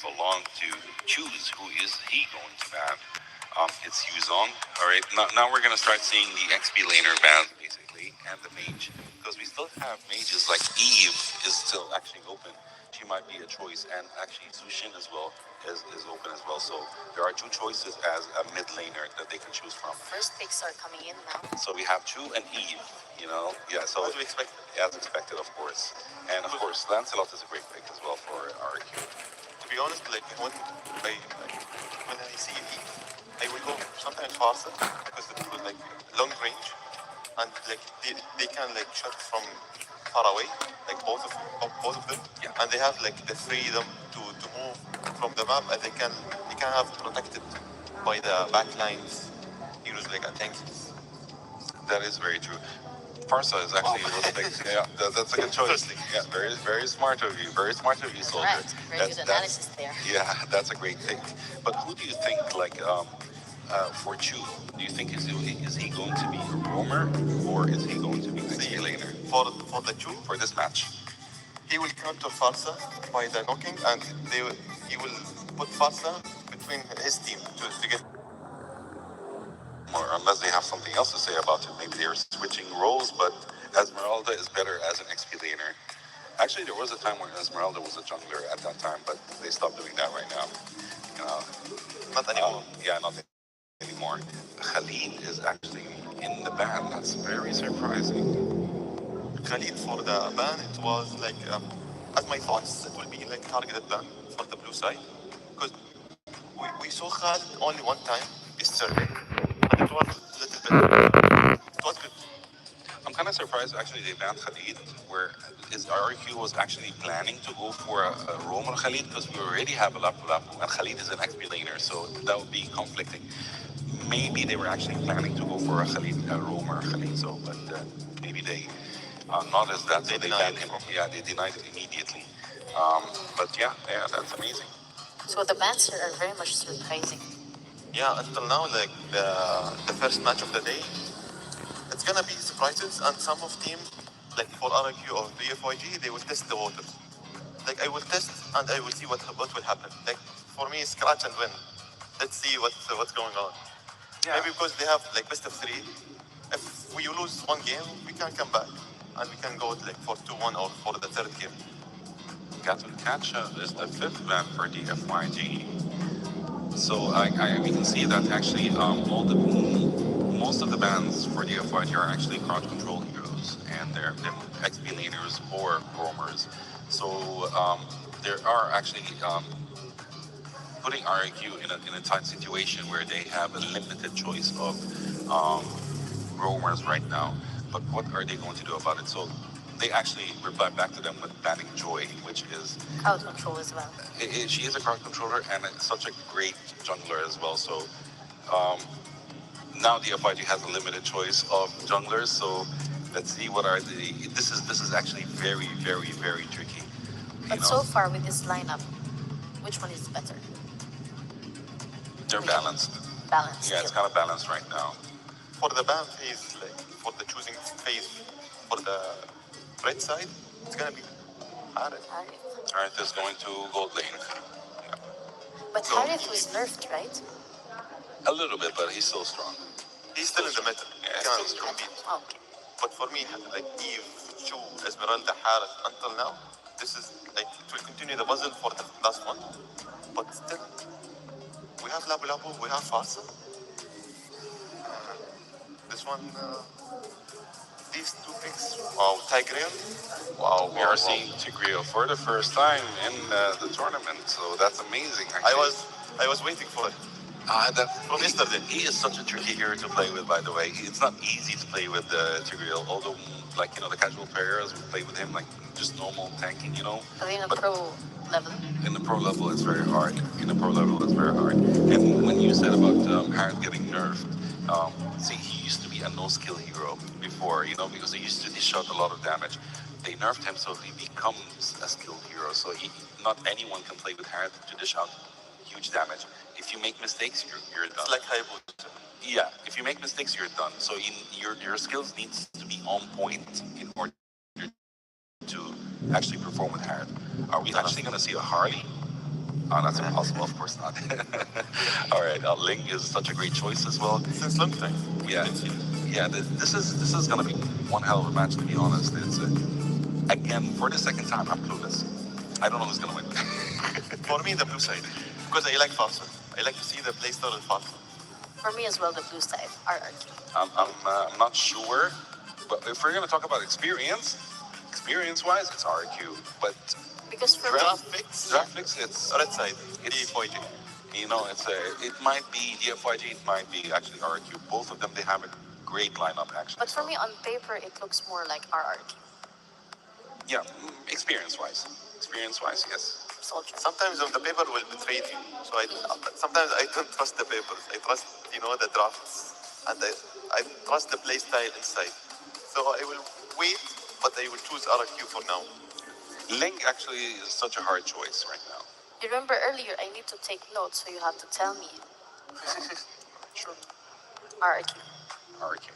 So long to choose who is he going to ban. It's Yuzong. All right, now we're going to start seeing the XP laner bans, basically, and the mage. Because we still have mages like Eve is still actually open. She might be a choice, and actually Sushin as well is open as well. So there are two choices as a mid laner that they can choose from. First picks are coming in now. So we have Chu and Eve, Yeah, so As we expected. as expected, of course. And of course, Lancelot is a great pick as well for RQ. To be honest, like when I see Eve, I will go sometimes faster because it was like long range, and like they can like shot from far away, like both of them. Yeah. And they have like the freedom to move from the map, and they can have protected by the backlines. Heroes like tanks. That is very true. Farsa is actually was picked. Yeah, that's a good choice. Yeah, very smart of you. Very smart of you, soldier. Correct. Very good analysis there. Yeah, that's a great pick. But who do you think, like, for Chu, do you think is he going to be a roamer or is he going to be the laner For the Chu, for this match? he will counter Farsa by the knocking, and he will put Farsa between his team to get. Or unless they have something else to say about it. Maybe they're switching roles, but Esmeralda is better as an XP laner. Actually, there was a time when Esmeralda was a jungler at that time, but they stopped doing that right now. Not anymore. Yeah, not anymore. Khalid is actually in the ban. That's very surprising. Khalid for the ban, it was like, as my thoughts, it will be like targeted ban for the blue side. Because we saw Khalid only one time yesterday, and it was a little bit, it was good. I'm kind of surprised actually they banned Khalid, where his RQ was actually planning to go for a roamer Khalid because we already have a Lapu Lapu and Khalid is an XP laner, so that would be conflicting. Maybe they were actually planning to go for a Khalid, a roamer Khalid, so but maybe they not as that, so they banned him. Yeah, they denied it immediately. But yeah, that's amazing. So the bans are very much surprising. Yeah, until now, like the first match of the day, it's gonna be surprises, and some of team, like for RQ or BFYG, they will test the waters. Like I will test and I will see what will happen. Like for me, scratch and win. Let's see what's going on. Yeah. Maybe because they have like best of three. If we lose one game, we can come back and we can go like for 2-1 or for the third game. Gatunkacha is the fifth ban for DFYG. So we can see that actually most of the bans for DFYG are actually crowd control heroes, and they're XP laners or roamers. So there are actually putting RIQ in a tight situation where they have a limited choice of roamers right now. But what are they going to do about it? So they actually reply back to them with banning Joy, which is Crowd control as well. she is a crowd controller and such a great jungler as well. So now the FIG has a limited choice of junglers. So let's see what are the. This is actually very tricky. But so far with this lineup, which one is better? They're balanced. Balanced. Yeah, it's kind of balanced right now. For the ban phase, like for the choosing phase, for the red side, it's gonna be Harith. Harith is going to gold lane. Yeah. But So- Harith was nerfed, right? A little bit, but he's still strong. He's still in the middle. Yeah, He still can't strong. compete. Okay. But for me, like Eve, Chu, Esmeralda, Harith, until now, this is like it will continue the puzzle for the last one. But still, we have Labu Labu, we have Farsa. This one, these two picks. Wow, Tigreal. Wow, We are seeing Tigreal for the first time in the tournament, so that's amazing. I Actually. was waiting for it. From yesterday. He is such a tricky hero to play with, by the way. It's not easy to play with Tigreal, although, like, the casual players will play with him, like, just normal tanking, But in a pro level. In the pro level, it's very hard. And when you said about Harith getting nerfed, see, he used to be a no-skill hero before, because he used to dish out a lot of damage. They nerfed him, so he becomes a skilled hero. So not anyone can play with Harith to dish out huge damage. If you make mistakes, you're done. It's like Hayabusa. Yeah, if you make mistakes, you're done. So your skills needs to be on point in order to actually perform with Harith. Are we actually going to see a Harley Oh, that's impossible. Of course not. All right, Ling is such a great choice as well. Since long time. Yeah, yeah. This is gonna be one hell of a match, to be honest. It's again for the second time I'm clueless. I don't know who's gonna win. For me, the blue side. Because I like faster. I like to see the play style faster. For me as well, the blue side, RRQ. I'm not sure, but if we're gonna talk about experience-wise, it's RQ. But Because for Draft me, picks, it's red side. it's DFYG. you know it might be DFYG, it might be actually RQ. Both of them they have a great lineup actually. but for me on paper, it looks more like RRQ. Yeah, experience-wise, yes. Soldier. Sometimes the paper will betray you. So sometimes I don't trust the papers. I trust, the drafts. And I trust the play style inside. So I will wait, but I will choose RQ for now. Ling actually is such a hard choice right now. You remember earlier, I need to take notes, so you have to tell me. Sure. RRQ. RQ.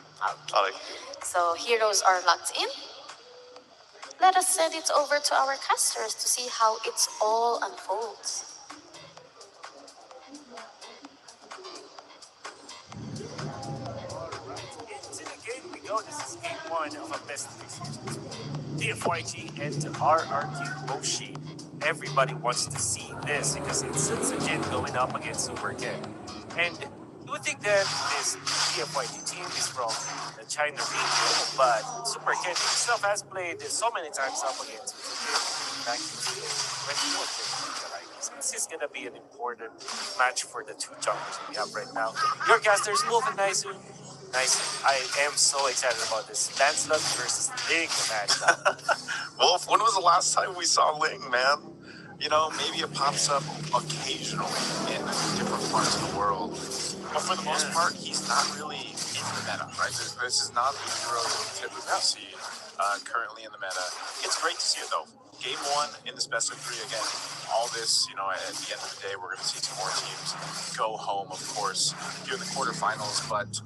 RQ. So heroes are locked in. Let us send it over to our casters to see how it's all unfolds. Into the game we go. This is game one of a best of 3 series. DFYG and RRQ Hoshi. Everybody wants to see this because it's Selanjutnya going up against Super Ken. And you would think that this DFYG team is from the China region, but Super Ken himself has played so many times up against Selanjutnya back in 2014. This is going to be an important match for the two junglers we have right now. Your casters, Wolf and Naisu. Nice. I am so excited about this. Lancelot versus Ling match. Wolf, when was the last time we saw Ling, man? Maybe it pops up occasionally in different parts of the world. But for the most part, he's not really in the meta, right? This is not the hero that we typically see currently in the meta. It's great to see it, though. Game one in this best of 3 again. All this, at the end of the day, we're going to see some more teams go home, of course, here in the quarterfinals. But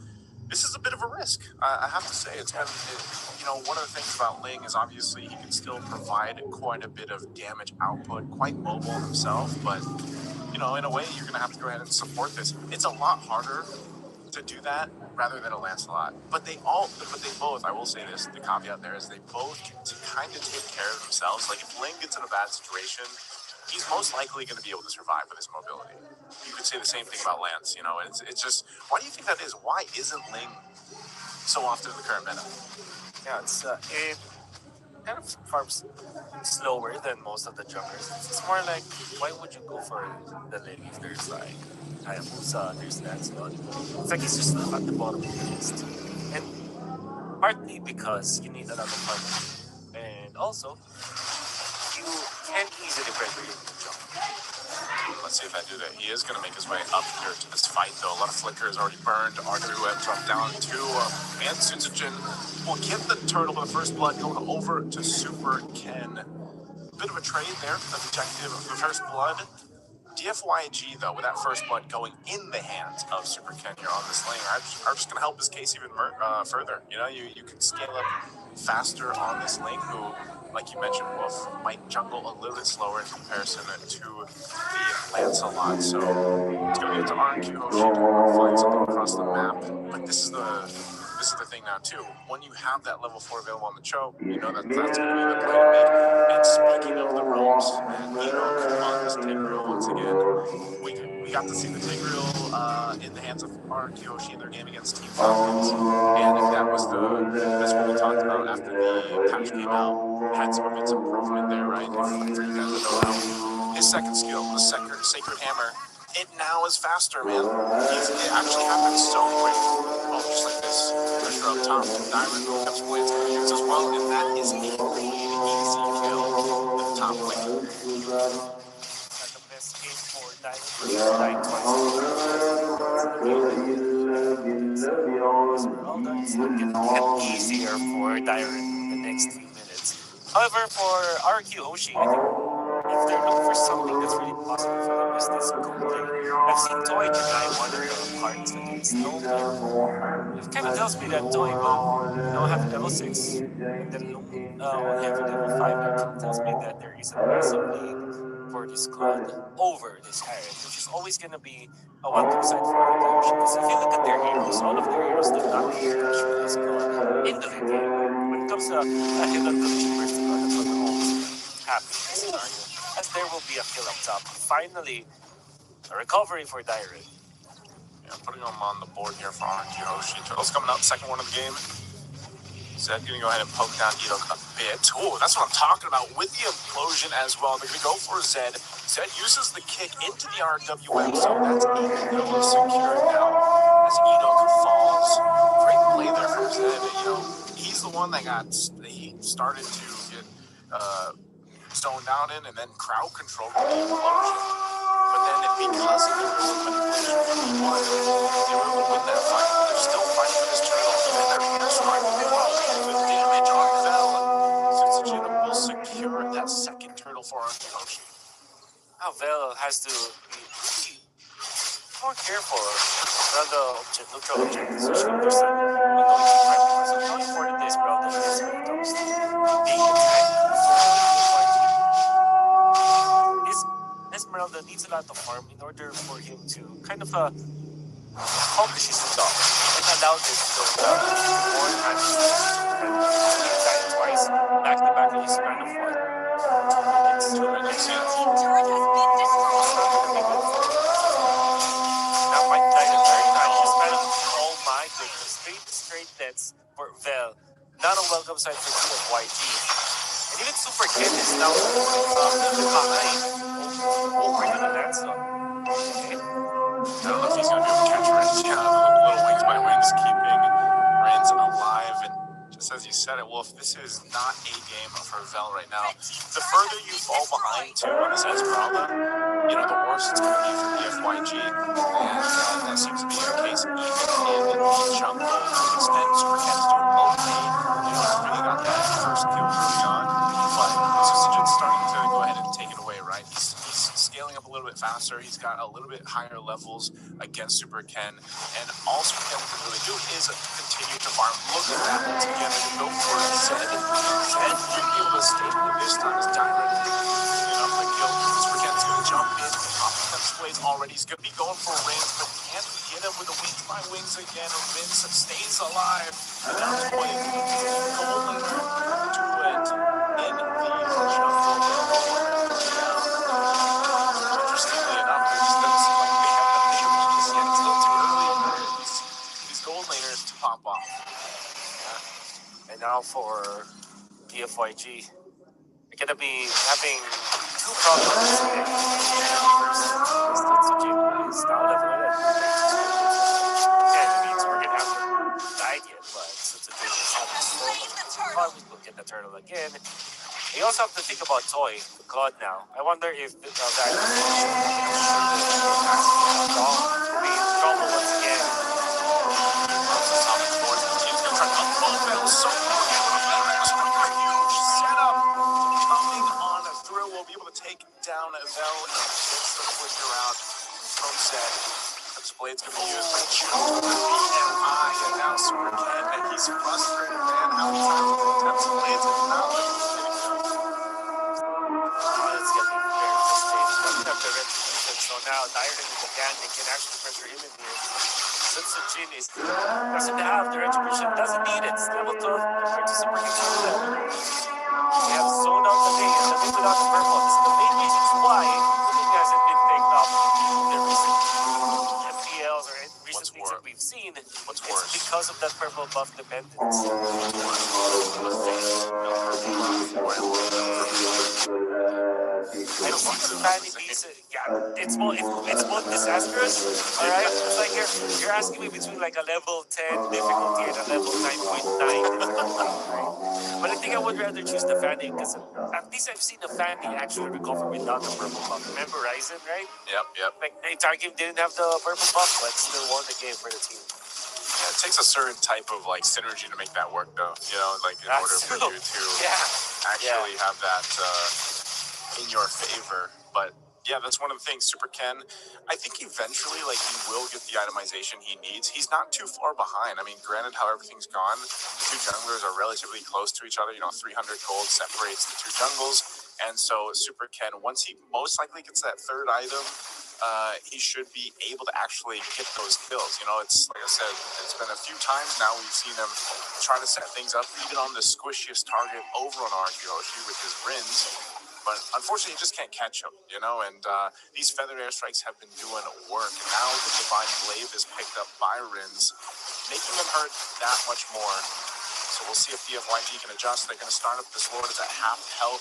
this is a bit of a risk. I have to say, it's been, one of the things about Ling is obviously he can still provide quite a bit of damage output, quite mobile himself, but, in a way, you're going to have to go ahead and support this. It's a lot harder to do that rather than a Lancelot. But they both, I will say this, the caveat there is they both can kind of take care of themselves. Like, if Ling gets in a bad situation, he's most likely going to be able to survive with his mobility. You could say the same thing about Lance, it's just, why do you think that is? Why isn't Ling so often in the current meta? Yeah, it kind of farms slower than most of the junglers. It's more like, why would you go for the lane if there's like Hayabusa, there's Lancelot? It's like it's just at the bottom of the list. And partly because you need another partner. And also, you can easily break your jungle. Let's see if I do that. He is going to make his way up here to this fight, though. A lot of flicker is already burned. Arthur dropped down to and Selanjutnya will get the turtle with the first blood going over to Super Ken. Bit of a trade there. The objective of the first blood. DFYG, though, with that first blood going in the hands of Super Ken here on this lane, are just going to help his case even further. You can scale up faster on this lane, who, like you mentioned, Wolf, might jungle a little bit slower in comparison to the Lancelot. So it's going to get to RQ Hoshi to find something across the map. But this is the thing now, too. When you have that level 4 available on the choke, that's going to be the play to make. And speaking of the roams, man, come on this Tigreal once again. We got to see the Tigreal in the hands of RQ Hoshi in their game against Team Falcons. And that was that's what we talked about after the patch came out. Had some of its improvement there, right? For you guys to know now. His second skill, the Sacred Hammer, it now is faster, man. It actually happens so quick. Oh, just like this. Pressure up top. Diamond comes away. It's going to use as well. And that is a clean, easy kill with top lane. Not the best game for Diamond versus Dive twice. It's not going to get easier for Diamond in the next few minutes. However, for RQ Hoshi, I think if they're looking for something that's really possible for them is this gold lane. I've seen Toy deny one of the parts against Loom. It kind of tells me that Toy will have level 6, and then Loom will have level 5. That tells me that there is a massive lane for this squad over this Harriet, which is always going to be a welcome sight for Yoshi. Because if you look at their heroes, all of their heroes do not usually score in the late game. When it comes to a hit on the Cheapers, that's what will always happen in this scenario. As there will be a kill up top. Finally, a recovery for Dairen. Yeah, putting him on the board here for RNG Hoshi. Turtles coming out, second one of the game. Zed gonna go ahead and poke down Edo a bit. Oh, that's what I'm talking about with the implosion as well. They're gonna go for Zed. Zed uses the kick into the RWM, so that's equally secured now as Edo falls. Great play there from Zed. You know, he's the one that he started to get zoned out in, and then crowd control with the implosion. But then because of the manipulation from the one, they were able to win that fight. They're still fighting for this turtle, and they're airstrike. They want to leave with damage on Vel. Setsujin will secure that second turtle for Hoshi. Now Vel has to be really more careful around the neutral objectives, especially when there's an ongoing threat because of how important this problem is when it comes to being a tank for the Esmeralda needs a lot of farm in order for him to kind of accomplish his job and allow this to more advantage and die twice back to back in his kind of what? 2 minutes, yeah. That might die very nice. Just kind of, oh my goodness, straight deaths for Vel. Not a welcome sight for TFYG. And even Super Ken is now behind. Oh, we're gonna land some. Okay. I don't know if he's going to be able to catch Ren's. Yeah, little wings by wings, keeping Ren's alive. And just as you said it, Wolf, this is not a game for Vel right now. The further you fall behind, too, on this Esmeralda, you know, the worse it's going to be for the FYG. And that seems to be the case even in the jungle. To an extent, Super Ken's doing okay. You know, really got that first kill early on. But Susujin's starting to go ahead and take it away, right? He's scaling up a little bit faster. He's got a little bit higher levels against Super Ken. And all Super Ken can really do is continue to farm. Look at that once again. They go for Zed. Zed will be able to stay with this time as Dairen picking up the kill. Super Ken's going to jump in. Off defense plays already. He's going to be going for Rins, but can't get him with the wings by wings again. Rins stays alive. And now it's playing goal later to it in the jungle. Interestingly enough, there just doesn't seem like they have the bigger piece yet. It's still too early for these gold laners to pop off. Yeah. And now for DFYG, they're gonna be having two problems today. First, Setsujin is now level 11. And it means we're gonna have to died yet, but Setsujin is having so much problems. We'll get the turtle again. You also have to think about Toy, the god now. I wonder if that is trouble once again. Atomic Force, the team's going to try to unfold Vel so a huge setup coming on through. We'll be able to take down Vel and gets the flicker out from Zed. This blade's going to be used by Chu, BMI, and now Super Ken, and he's frustrated, man. How many times he attempts to blades and not letting him get it go. It's gonna be very frustrating. Doesn't have the retribution, so now Dairen with the gang, they can actually pressure him in here. Setsujin doesn't have the retribution, doesn't need it. It's level 12 compared to Super Ken. They have zoned out the main, and nothing without the purple. This is the main reasons why Looking hasn't been picked up in the recent MPLs or recent things that we've seen. What's worse? It's because of that purple buff dependence. I don't see the fanny piece. Yeah, it's more disastrous. All right, it's like you're asking me between like a level 10 difficulty and a level 9.9 difficulty. Right? But I think I would rather choose the fanny because at least I've seen the fanny actually recover without the purple buff. Remember Ryzen, right? Yep. Like the entire game didn't have the purple buff, but still won the game for the team. Yeah, it takes a certain type of like synergy to make that work, though. You know, like in order for you to actually have that in your favor. But yeah, that's one of the things. Super Ken, I think eventually, like, he will get the itemization he needs. He's not too far behind. I mean, granted, how everything's gone, the two junglers are relatively close to each other. You know, 300 gold separates the two jungles. And so Super Ken, once he most likely gets that third item, he should be able to actually get those kills. You know, it's like I said, it's been a few times now we've seen him try to set things up, even on the squishiest target over on Arkiyoshi with his Rins. But unfortunately, he just can't catch him, you know, and these feathered airstrikes have been doing work. Now the Divine Glaive is picked up by Rins, making him hurt that much more. So we'll see if DFYG can adjust. They're going to start up this Lord is at half health.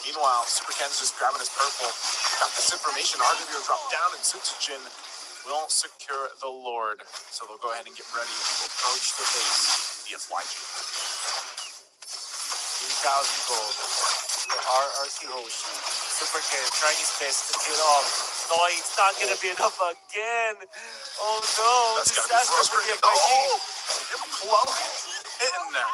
Meanwhile, Super Ken's just grabbing his purple. Got this information. RW will drop down, and Sutsujin will secure the Lord. So they'll go ahead and get ready to approach the base. DFYG. 3,000 gold for RRQ Hoshi. Super Ken trying his best to kill off. No, it's not going to be enough again. Oh no, That's got to be disaster for frustrating. DFYG. Hitting there.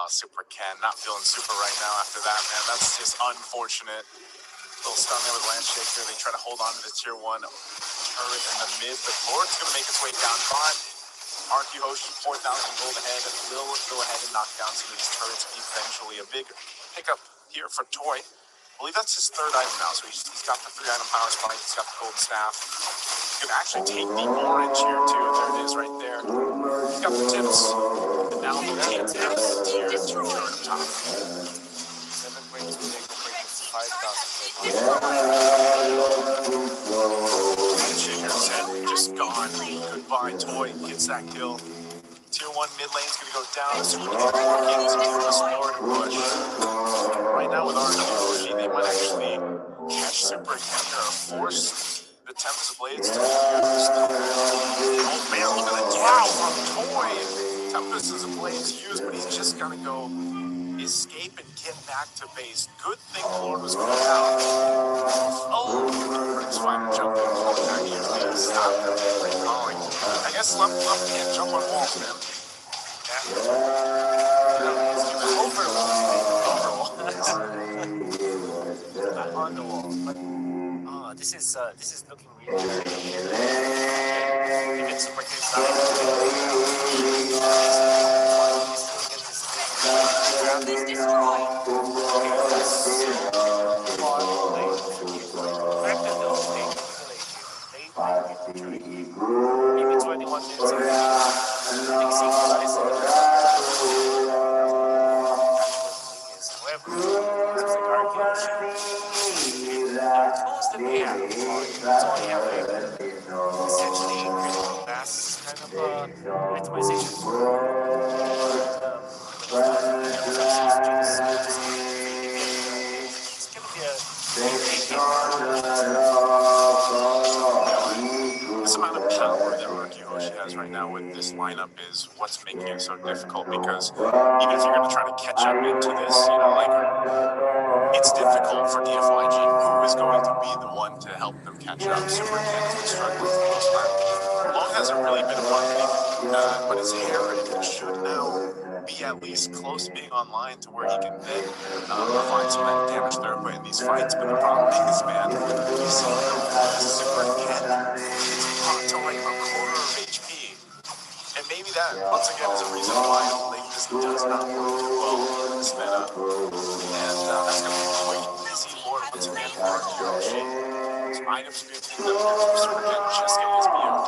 Super Ken not feeling super right now after that, man. That's just unfortunate. Little stun there with Land Shaker. They try to hold on to the tier 1 turret in the mid, but Lord's going to make its way down. But RQ Hoshi, 4,000 gold ahead, will go ahead and knock down some of these turrets eventually. A big pickup here for Toy. I believe that's his third item now, so he's got the 3-item power spike, he's got the golden staff. He can actually take the orange here too. There it is right there. He's got the tips. And now we'll take tips tier 2 turret up top. 7.2 5,000. Shaker set, just gone. Goodbye, Toy. Gets that kill. Tier 1 mid lane's gonna go down. Super Ken working for this Lord push. Right now with RQ, they might actually catch Super Ken or force the Tempest Blades to be used. Oh man, look at the damage from Toy. Tempest Blades used, but he's just gonna go escape and get back to base. Good thing the Lord was going down. Oh, Prince Fighter jumped in. Actually, stop recalling. I guess Love can't jump on walls, man. Over not on the wall, but this is looking really good. Even Super Ken Ground is destroyed. Maybe 21 minutes. However, it's like archaeology. The tools that we have, that's all we have. Essentially, critical mass kind of optimization. It's going to be a This amount of power that RQ has right now with this lineup is what's making it so difficult, because even if you're going to try to catch up into this, you know, like, it's difficult for DFYG. Who is going to be the one to help them catch up? Super Ken has been struggling for the most part. Long hasn't really been working, but his heritage should now be at least close to being online to where he can then provide some of that damage throughput in these fights. But the problem is, man, you see Super Ken is brought to like a quarter of HP. And maybe that, once again, is a reason why like, this does not work too well in this meta. And that's going to be quite easy Lord once again for Yoshi. Some items being picked up here from Super Ken, just getting his BOD.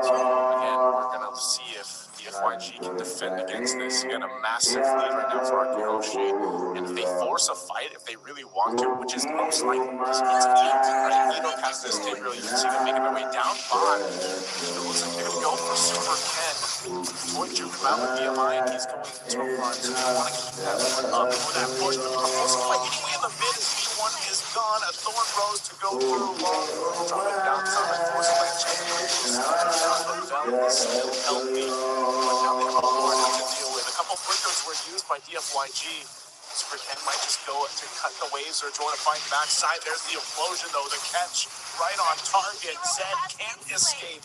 So again, we're going to see if DFYG can defend against this. Again, a massive lead right now for Yoshi. And if they force a fight, if they really want to, which is most likely, because it's Edo, right? Edo has this capability. You can see them making their way down 5. It looks like they're going to go for Super Ken. Toy juke him out with BMI, and he's going into a run. So you want to keep that one up for that push. But proposal fight anyway in the mid as B1 is gone. A Thorn Rose to go through. Dropping down some enforcer land check. The Bell is still healthy. But now they have a Lord to deal with. A couple flickers were used by DFYG. Super Ken might just go to cut the waves or join a fight backside. There's the implosion, though. The catch right on target. Zed can't escape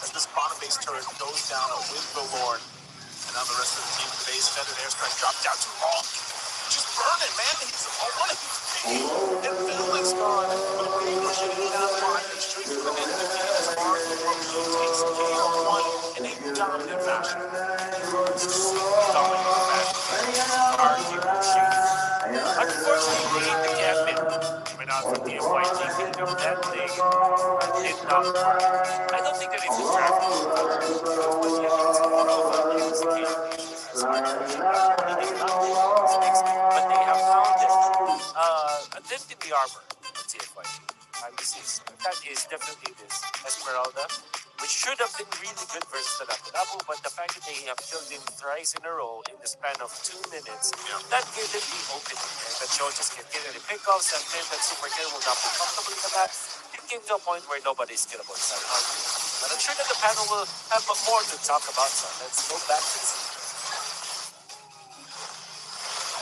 as this bottom base turret goes down with the Lord. And now the rest of the team in the base, feathered airstrike dropped down to Hulk. Just burn it, man. He's on one of his feet. And Phil is gone. With a big shooting down line and straight to the end of the game. As Mark takes game on 1 in a dominant fashion. Dominant fashion. of that lane did not work. I don't think that it's a draft issue, but yeah, it's more of a use game issue as RRQ actually did not make the mistakes, but they have found it. A dent in the armor, let's say it like that is definitely this Esmeralda, which should have been really good versus the Napu, but the fact that they have killed him thrice in a row in the span of 2 minutes, that gave them the opening, and that Joe just can't get any pickoffs, and then that super kill will not be comfortable in the map. It came to a point where nobody's killable inside RRQ. But I'm sure that the panel will have more to talk about, so let's go back to the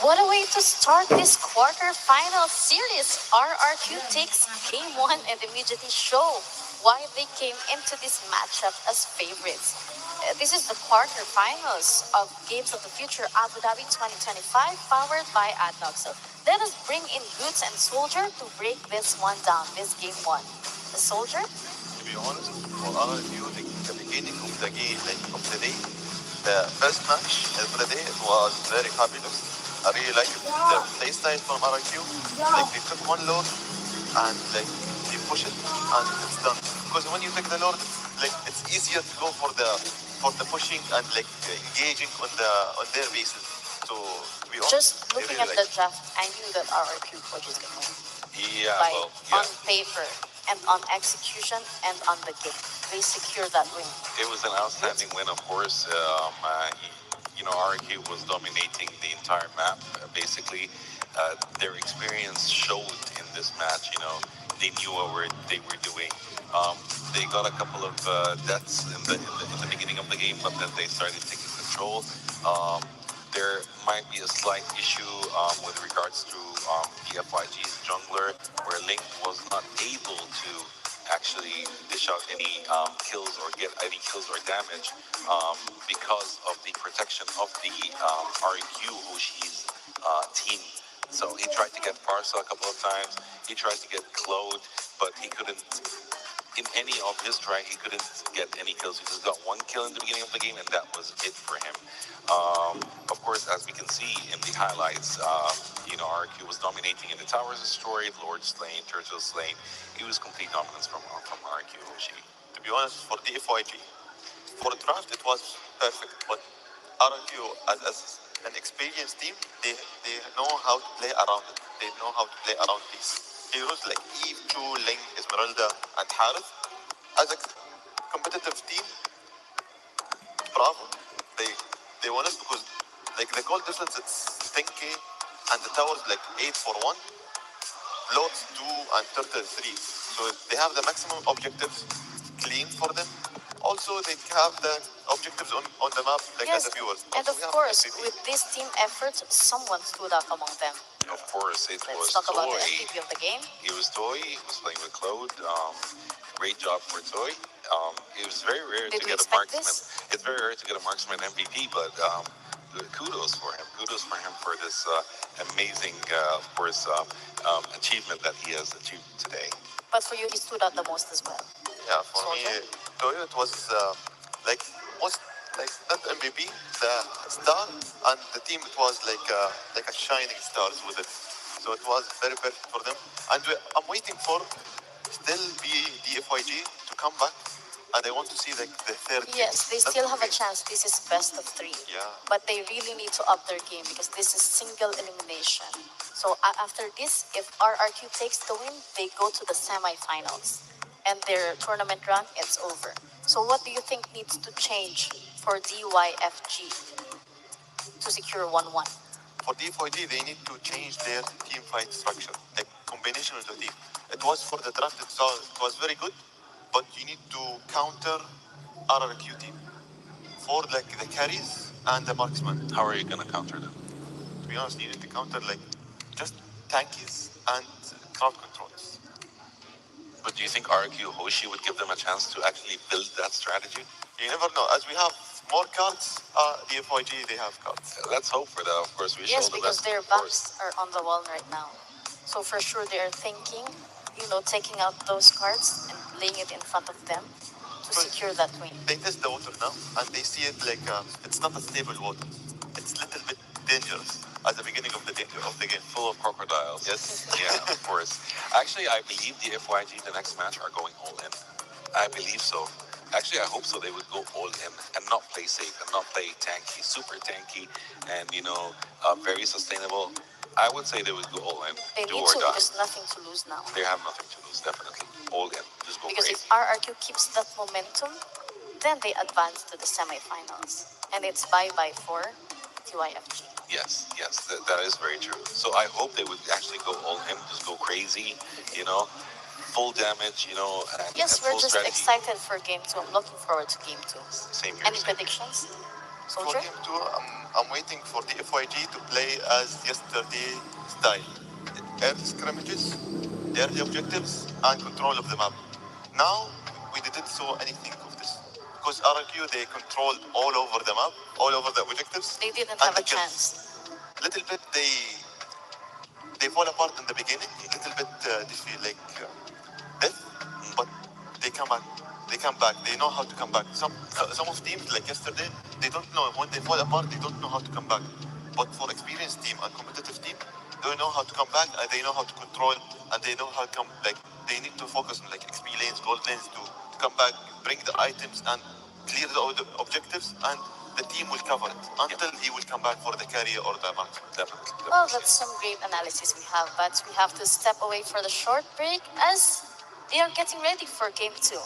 What a way to start this quarterfinal series. RRQ takes game one and immediately show why they came into this matchup as favorites. This is the quarterfinals of Games of the Future Abu Dhabi 2025 powered by Adnock. So let us bring in Boots and Soldier to break this one down, this game one. The Soldier? To be honest, for our review, the beginning of the game, like of the day, the first match of the day, it was very fabulous. I really like the playstyle from RIQ. Like they took one load and like they push it and it's done. Because when you take the load, like it's easier to go for the pushing and like engaging on their bases. So we just looking really at the draft, I knew that RRQ was just gonna win. Yeah, Like well, yeah. on paper and on execution and on the game, they secured that win. It was an outstanding win, of course. RQ was dominating the entire map. Basically, their experience showed in this match. They knew what they were doing. They got a couple of deaths in the beginning of the game, but then they started taking control. There might be a slight issue with regards to the FYG's jungler, where Link was not able to actually dish out any kills or get any kills or damage because of the protection of the RQ Hoshi's team. So he tried to get Parsa a couple of times. He tried to get Claude, but he couldn't. In any of his try, he couldn't get any kills. He just got one kill in the beginning of the game, and that was it for him. Of course, as we can see in the highlights, RQ was dominating in the towers destroyed, Lord slain, Turtle slain. It was complete dominance from RQ Hoshi. To be honest, for the FYG, for the draft it was perfect, but RQ as an experienced team, they know how to play around it. They know how to play around these heroes like Eve, Chu, Ling, Esmeralda, and Harith. As a competitive team, bravo. They won it because like the goal difference it's 10k and the towers like 8 for 1, Lords 2 and Turtle 3. So they have the maximum objectives clean for them. Also, they have the objectives on the map, like yes, as a viewer. And of course, with this team effort, someone stood out among them. Of course, it Let's was talk Toy. about the MVP of the game. It was Toy. He was playing with Claude. Great job for Toy. It was very rare to get a marksman. It's very rare to get a marksman MVP, but kudos for him. Kudos for him for this amazing, of course, achievement that he has achieved today. But for you, he stood out the most as well. Yeah, for me, Toy, it was like most like not MVP, the star, and the team it was like a shining stars with it. So it was very perfect for them. And I'm waiting for still be the FYG to come back, and I want to see like the third. Yes, they still have a chance. This is best of 3. Yeah. But they really need to up their game because this is single elimination. So after this, if RRQ takes the win, they go to the semifinals. And their tournament run, it's over. So what do you think needs to change for DYFG to secure 1-1? For DYFG, they need to change their team fight structure, like combination of the team. It was for the draft, it was very good, but you need to counter RRQ team for like the carries and the marksman. How are you going to counter them? To be honest, you need to counter like just tankies and crowd controllers. But do you think RQ Hoshi would give them a chance to actually build that strategy? You never know. As we have more cards, the FYG, they have cards. Let's hope for that, of course. Yes, because their backs are on the wall right now. So for sure they are thinking, taking out those cards and laying it in front of them to secure that win. They test the water now, and they see it like it's not a stable water. It's a little bit dangerous. at the beginning of the game. Full of crocodiles. Yes. Yeah, of course. Actually, I believe the FYG, the next match, are going all in. I believe so. Actually, I hope so. They would go all in and not play safe and not play tanky, super tanky, and very sustainable. I would say they would go all in. They Do need or to die. because nothing to lose now. They have nothing to lose, definitely. All in. Just go Because crazy. if RRQ keeps that momentum, then they advance to the semifinals. And it's bye-bye for TYFG. Yes, that is very true. So I hope they would actually go all in, just go crazy, full damage, and Yes, and we're full just strategy. excited for Game 2. I'm looking forward to Game 2. Same here. Any same here. predictions? For Soldier? game 2, I'm waiting for the FYG to play as yesterday style. Early scrimmages, early objectives, and control of the map. Now, we didn't saw anything of this. Because RRQ, they controlled all over the map, all over the objectives. They didn't and have the a kills. chance. Little bit, they fall apart in the beginning. Little bit, they feel like death, but they come back. They come back. They know how to come back. Some of teams like yesterday, they don't know when they fall apart. They don't know how to come back. But for experienced team and competitive team, they know how to come back and they know how to control and they know how to come. Like they need to focus on like XP lanes, gold lanes to come back, bring the items and clear the objectives, and the team will cover it until he will come back for the carrier or the match. Definitely. Well, that's some great analysis we have, but we have to step away for the short break as they are getting ready for Game 2.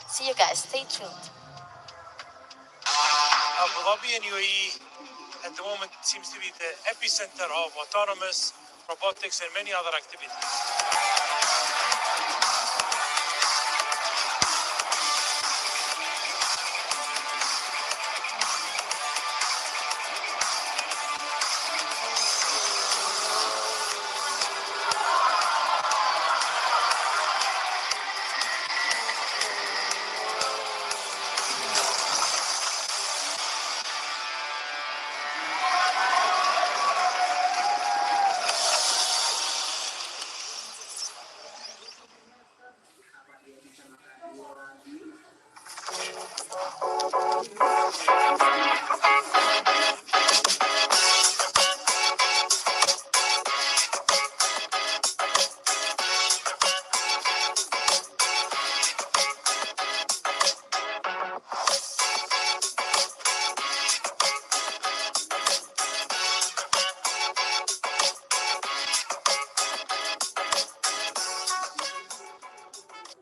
See you guys. Stay tuned. Abu Dhabi and UAE at the moment seems to be the epicenter of autonomous robotics and many other activities.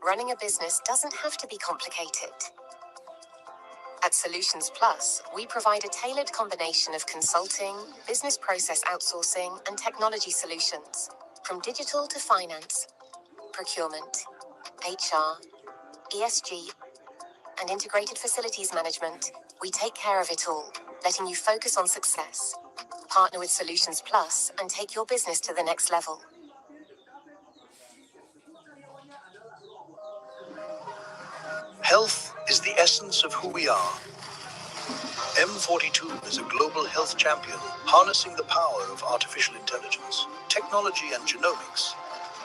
Running a business doesn't have to be complicated. At Solutions Plus, we provide a tailored combination of consulting, business process outsourcing, and technology solutions. From digital to finance, procurement, HR, ESG, and integrated facilities management, we take care of it all, letting you focus on success. Partner with Solutions Plus and take your business to the next level. Health is the essence of who we are. M42 is a global health champion, harnessing the power of artificial intelligence, technology and genomics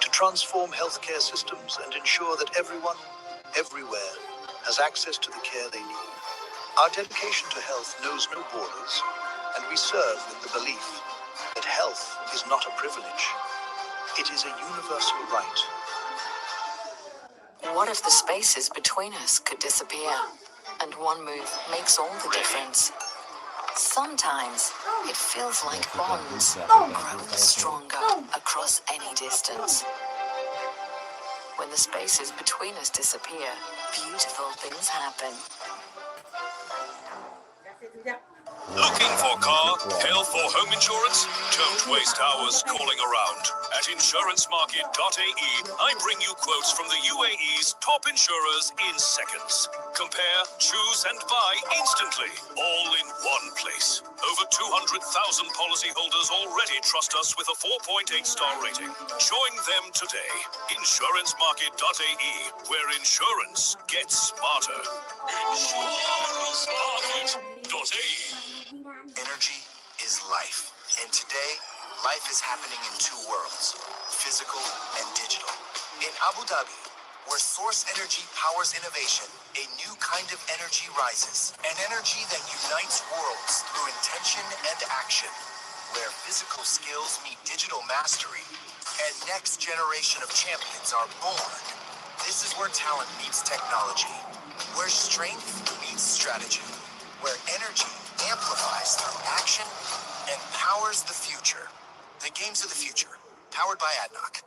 to transform healthcare systems and ensure that everyone, everywhere, has access to the care they need. Our dedication to health knows no borders, and we serve with the belief that health is not a privilege. It is a universal right. What if the spaces between us could disappear? And one move makes all the difference. Sometimes it feels like bonds grow stronger across any distance. When the spaces between us disappear, beautiful things happen. Looking for car, health or home insurance? Don't waste hours calling around. At insurancemarket.ae, I bring you quotes from the UAE's top insurers in seconds. Compare, choose and buy instantly, all in one place. Over 200,000 policyholders already trust us with a 4.8-star rating. Join them today. Insurancemarket.ae, where insurance gets smarter. Insurancemarket.ae. Energy is life, and today, life is happening in two worlds, physical and digital. In Abu Dhabi, where source energy powers innovation, a new kind of energy rises, an energy that unites worlds through intention and action. where physical skills meet digital mastery and next generation of champions are born. This is where talent meets technology, where strength meets strategy, where energy amplifies through action and powers the future. The games of the future, powered by ADNOC.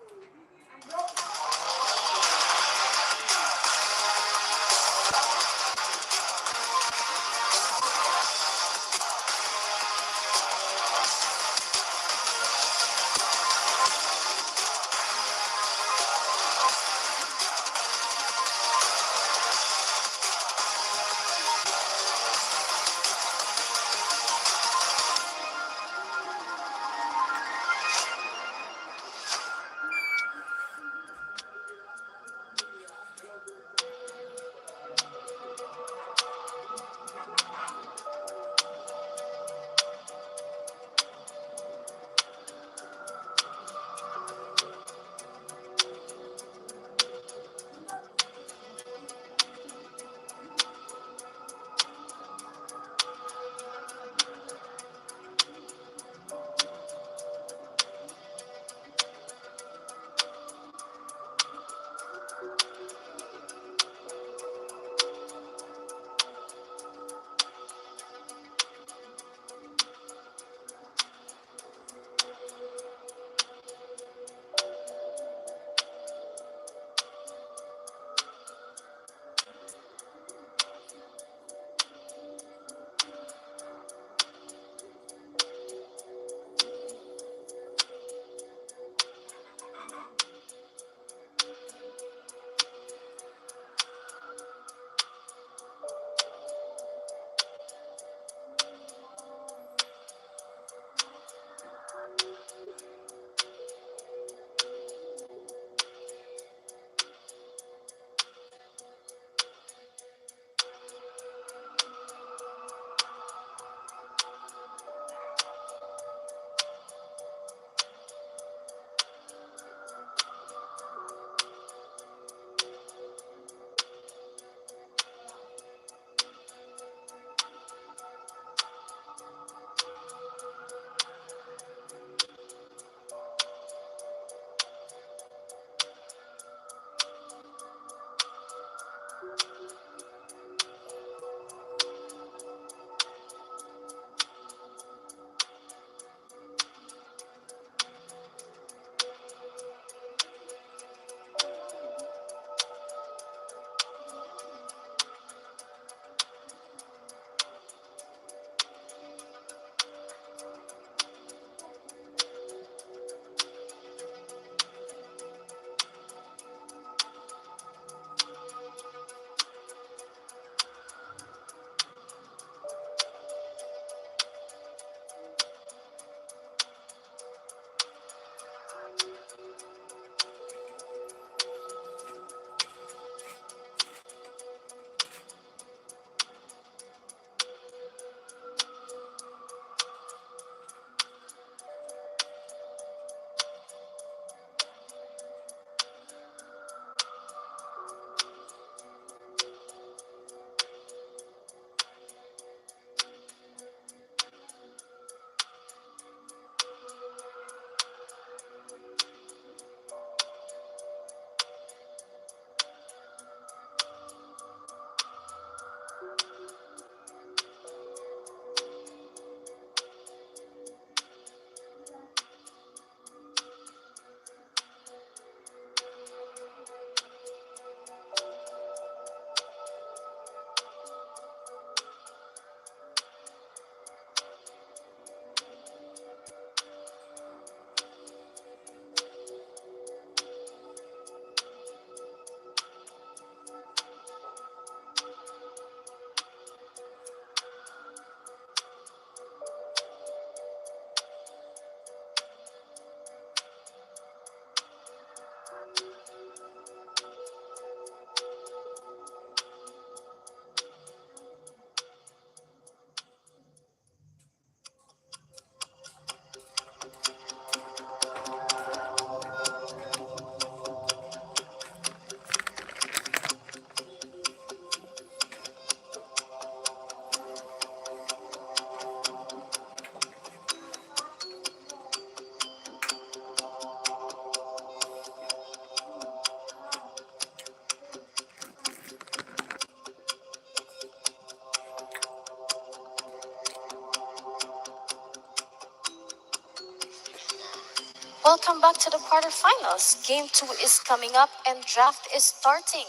Welcome back to the quarterfinals. Game 2 is coming up and draft is starting.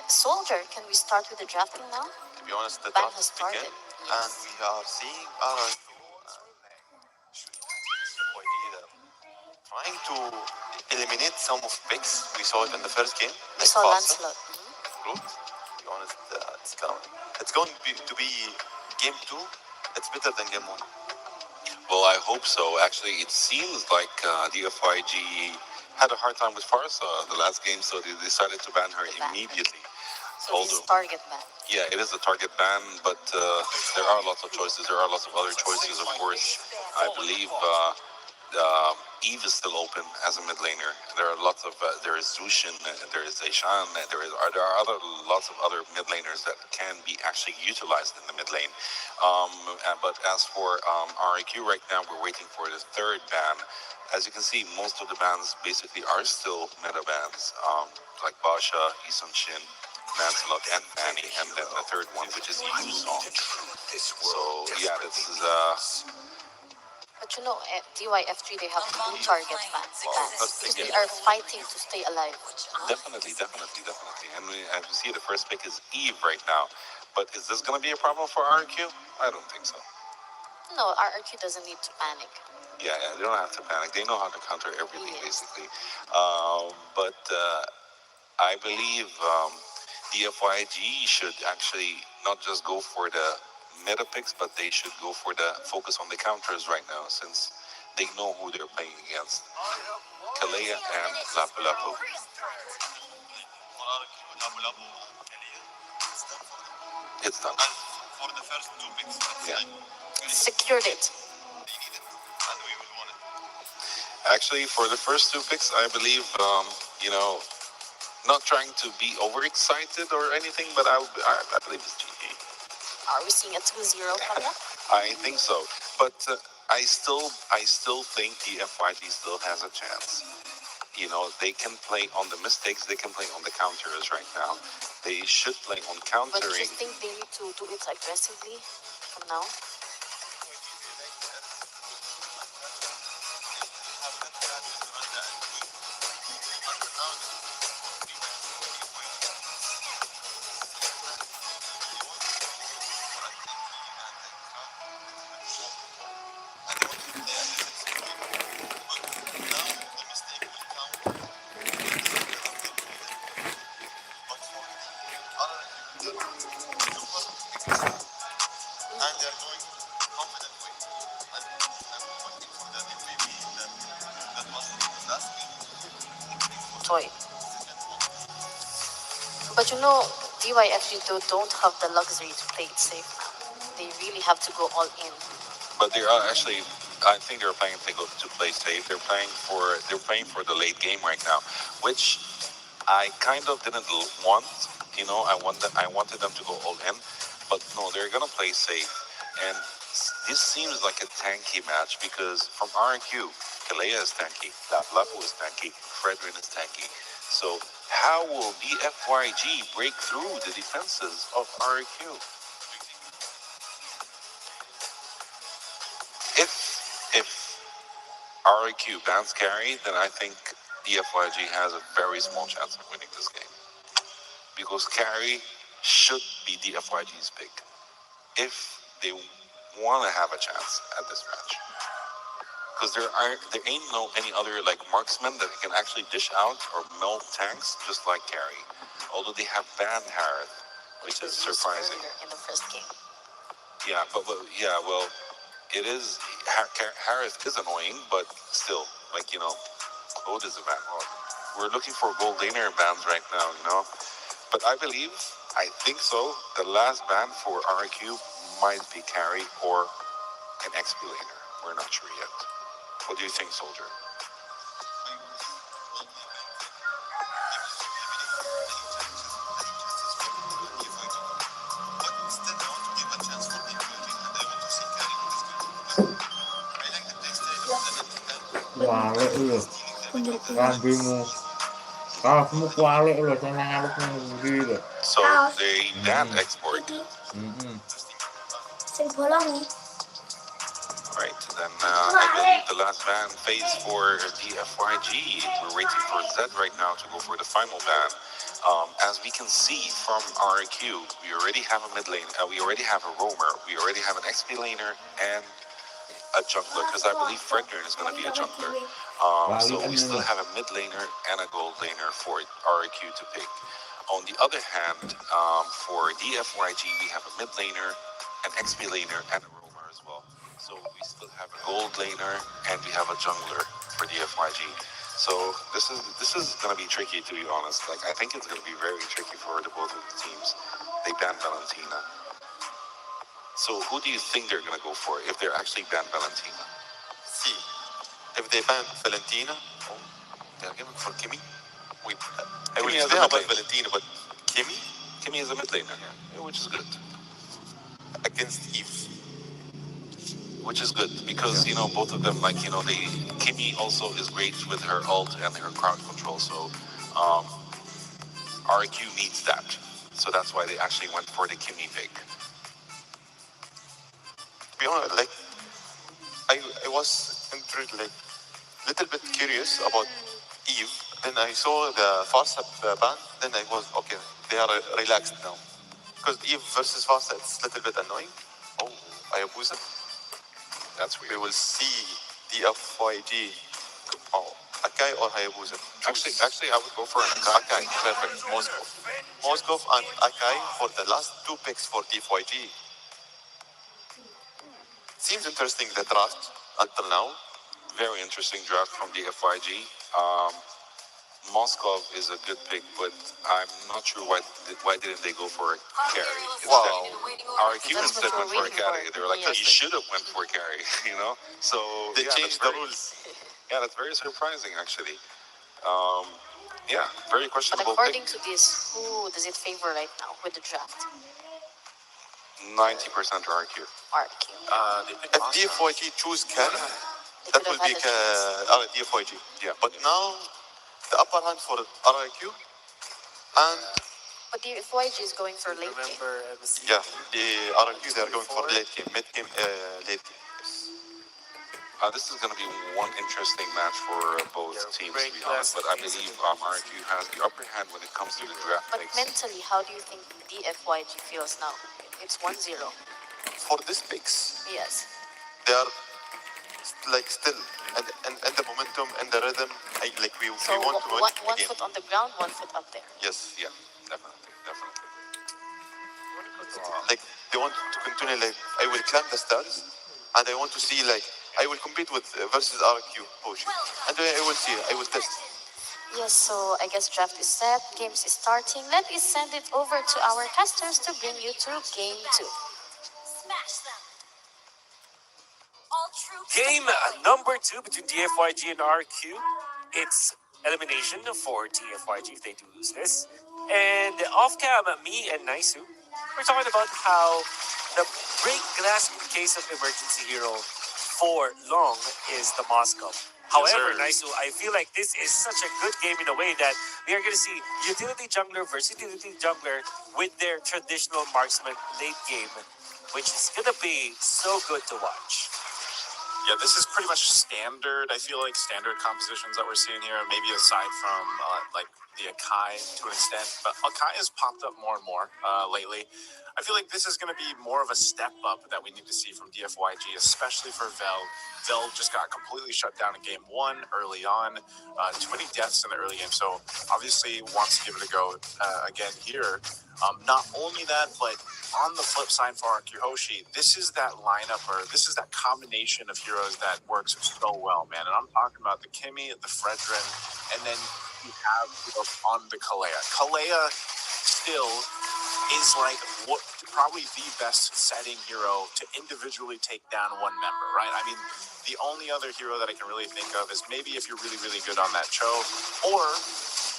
Soldier, can we start with the drafting now? To be honest, the Ban draft has is begin, started. and we are seeing trying to eliminate some of picks. We saw it in the first game. We saw Lancelot. Good. To be honest, it's going to be game 2. It's better than game 1. Well, I hope so. Actually, it seems like DFYG had a hard time with Farsa the last game, so they decided to ban her immediately. So this is target ban. Yeah, it is a target ban, but there are lots of choices. There are lots of other choices, of course. I believe Eve is still open as a mid laner. There are lots of there is Zushin, there is Aishan, there are lots of other mid laners that can be actually utilized in the mid lane. But as for RIQ right now, we're waiting for the third ban. As you can see, most of the bans basically are still meta bans, like Basha, Isun Shin, Lancelot, and Fanny, and then the third one, which is Yusong. So yeah, this is But you know, DYFG, they have 2 target bans because they are fighting to stay alive. Definitely. And as we see, the first pick is Eve right now. But is this going to be a problem for RQ? I don't think so. No, RRQ doesn't need to panic. Yeah, they don't have to panic. They know how to counter everything, basically. But I believe DFYG should actually not just go for the meta picks, but they should go for the focus on the counters right now, since they know who they're playing against. Kalea and Lapu Lapu. It's done. For the first 2 picks, yeah. Secured it. And we will win it. Actually, for the first 2 picks, I believe, not trying to be overexcited or anything, but I believe it's GG. Are we seeing a 2-0 coming up? I think so, but I still think the FYG still has a chance. You know, they can play on the mistakes, they can play on the counters right now. They should play on countering. But you think they need to do it aggressively from now? And they're going confident way. And looking for the MVP that was last game. Toy. But you know, DYFG don't have the luxury to play it safe now. They really have to go all in. But they are actually, I think they're playing to play safe. They're playing for the late game right now, which I kind of didn't want. You know, I wanted them to go all in, but no, they're gonna play safe. And this seems like a tanky match because from RQ, Kalea is tanky, Lapu is tanky, Fredrin is tanky. So how will DFYG break through the defenses of RQ? If RQ bans carry, then I think DFYG has a very small chance of winning this game. Because carry should be DFYG's pick if they want to have a chance at this match. Because there ain't any other like marksmen that can actually dish out or melt tanks just like carry. Although they have banned Harith, which is surprising. In the first game. Yeah, well, it is. Harith is annoying, but still, like, you know, gold is a ban. Well, we're looking for gold laner bans right now, you know. But I think so. The last ban for RQ might be carry or an XP laner. We're not sure yet. What do you think, Soldier? Kuali lho. Lambimu. Kamu kuali lho, sana ngaluk nang ndi lho. So they banned export. Sing bolong nih. Right, then I believe the last ban phase for DFYG. We're waiting for Zed right now to go for the final ban. As we can see from RQ, we already have a mid lane, we already have a roamer, we already have an XP laner, and a jungler, because I believe Fredner is going to be a jungler. So we still have a mid laner and a gold laner for RQ to pick. On the other hand, for DFYG, we have a mid laner, an XP laner, and a roamer as well. So we still have a gold laner and we have a jungler for DFYG. So this is going to be tricky, to be honest. Like, I think it's going to be very tricky for the both of the teams. They banned Valentina. So who do you think they're going to go for if they're actually banned Valentina? See, if they ban Valentina, they're going for Kimi. Wait, I will Kimi say has a about mid lane. Valentina, but Kimi Kimi is a mid laner, which is good. against Eve. Which is good because you know both of them, like, you know, they Kimi also is great with her ult and her crowd control. So RQ needs that. So that's why they actually went for the Kimi pick. To be honest, like I was like little bit curious about Eve. Then I saw the Farsa ban. Then I was okay. They are relaxed now because Eve versus Farsa, it's a little bit annoying. Oh, Hayabusa. That's weird. We will see DFYG. Oh, Akai or Hayabusa. Actually, I would go for an Akai. Akai, perfect. Moskov and Akai for the last two picks for DFYG. Seems interesting, the draft until now. Very interesting draft from DFYG. Moskov is a good pick, but I'm not sure why didn't they go for a carry instead. Wow. RQ instead went for a carry. They were like, you should have went for a carry, you know? So They changed the rules. Yeah, that's very surprising, actually. Yeah, very But questionable according pick. to this, who does it favor right now with the draft? 90% RQ. RQ. If DFYG choose carry, They that could will have be had a chance. DFYG. Yeah. But now, the upper hand for RIQ, and But the FYG is going for late game. Remember, yeah, the RIQ, they are going for late game, mid game, late game. This is going to be one interesting match for both teams, to be honest. But I believe RQ has the upper hand when it comes to the draft But picks. mentally, how do you think the FYG feels now? It's 1-0. For these picks, Yes. they are like still, and the momentum and the rhythm, we So want to win one again. foot on the ground, 1 foot up there. Yes, Yeah, definitely. like they want to continue. Like I will climb the stairs, and I want to see like I will compete with versus RQ push, and I will see. I will test. Yes, so I guess draft is set, games is starting. Let me send it over to our testers to bring you to game 2. Game number 2 between DFYG and RQ. It's elimination for DFYG if they do lose this. And off cam, me and Naisu, we're talking about how the break glass in case of emergency hero for long is the Moscow. However, Naisu, I feel like this is such a good game in a way that we are going to see utility jungler versus utility jungler with their traditional marksman late game, which is going to be so good to watch. Yeah, this is pretty much standard. I feel like standard compositions that we're seeing here, maybe aside from like the Akai to an extent, but Akai has popped up more and more lately. I feel like this is going to be more of a step up that we need to see from DFYG, especially for Vel. Vel just got completely shut down in game 1 early on. Too many deaths in the early game, so obviously wants to give it a go again here. Not only that, but on the flip side for our Kihoshi, this is that lineup, or this is that combination of heroes that works so well, man. And I'm talking about the Kimi, the Fredrin, and then you have on the Kalea. Kalea still is like probably the best setting hero to individually take down one member, right? I mean, the only other hero that I can really think of is maybe if you're really, really good on that Cho, or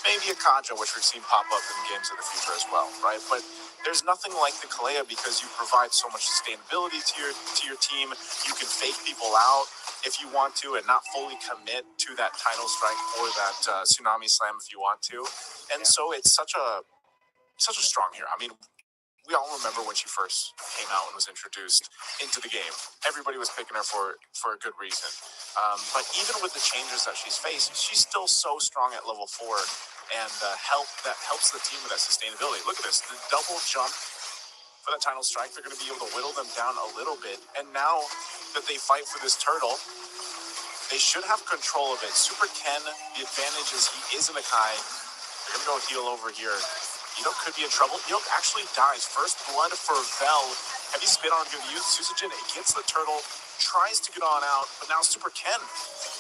maybe a Kaja, which we've seen pop up in games of the future as well, right? But there's nothing like the Kalea because you provide so much sustainability to your team. You can fake people out if you want to and not fully commit to that title strike or that tsunami slam if you want to. And so it's such a strong hero. I mean, we all remember when she first came out and was introduced into the game. Everybody was picking her for a good reason. But even with the changes that she's faced, she's still so strong at level 4, and helps the team with that sustainability. Look at this, the double jump for that title strike. They're going to be able to whittle them down a little bit, and now that they fight for this turtle, they should have control of it. Super Ken, the advantage is he is in a Kai. They're going to go heal over here. Indo could be in trouble. Indo actually dies. First blood for Vel. Heavy spin on going to use Suzujin. It gets the turtle, tries to get on out, but now Super Ken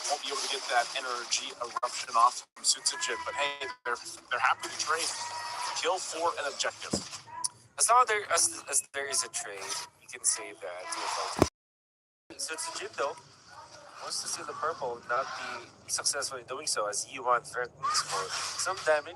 won't be able to get that energy eruption off from Suzujin. But hey, they're happy to trade. Kill for an objective. As long as there is a trade, you can say that Suzujin though wants to see the purple not be successful in doing so, as Yuan threatens for some damage.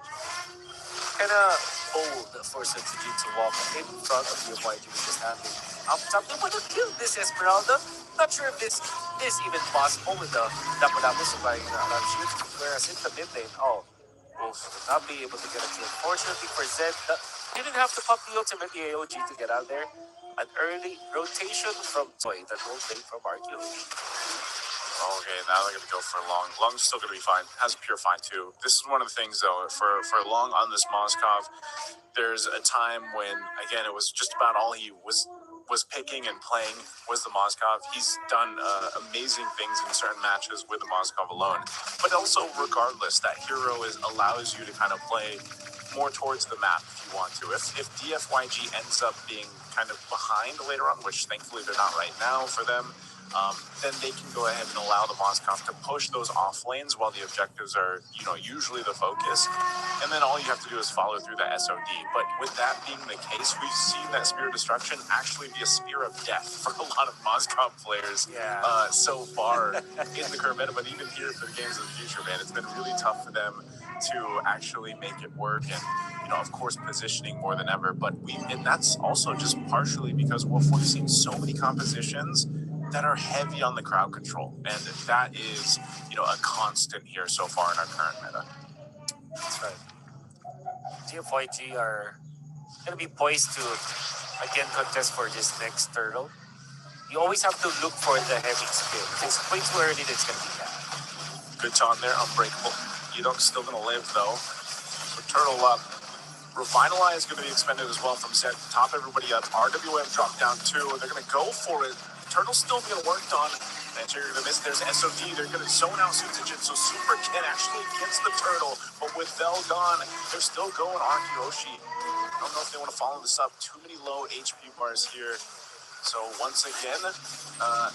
Kinda bold for Setsujin to walk in front of the YG with this happening. Up top, they want to kill this Esmeralda. Not sure if this is even possible with the Dapo surviving the alarm shoot. Whereas in the mid lane, Wolf will not be able to get a kill. Fortunately for Zed, didn't have to pop the ultimate, the AOG, to get out there. An early rotation from Toy that will play from Archaeology. Okay, now they're going to go for Long. Long's still going to be fine. Has a pure fine too. This is one of the things though, for Long on this Moskov, there's a time when, again, it was just about all he was picking and playing was the Moskov. He's done amazing things in certain matches with the Moskov alone. But also, regardless, that hero allows you to kind of play more towards the map if you want to. If DFYG ends up being kind of behind later on, which thankfully they're not right now for them, then they can go ahead and allow the Moskov to push those off lanes while the objectives are, usually the focus. And then all you have to do is follow through that SOD. But with that being the case, we've seen that Spear of Destruction actually be a Spear of Death for a lot of Moskov players so far in the current meta. But even here for the Games of the Future, man, it's been really tough for them to actually make it work. And, of course, positioning more than ever. And that's also just partially because we've seen so many compositions that are heavy on the crowd control, and that is, a constant here so far in our current meta. That's right. DFYG are going to be poised to again contest for this next turtle. You always have to look for the heavy spin. If it's way too early, it's going to be bad. Good taunt there, unbreakable. Ido's still going to live though. So turtle up. Revitalize is going to be expended as well from Zed. Top everybody up. RWM drop down 2. They're going to go for it. Turtle's still being worked on. And you're going to miss. There's SOD. They're going to zone out Suzujin. So Super Ken actually gets the turtle. But with Vel gone, they're still going Archaeoshi. I don't know if they want to follow this up. Too many low HP bars here. So once again,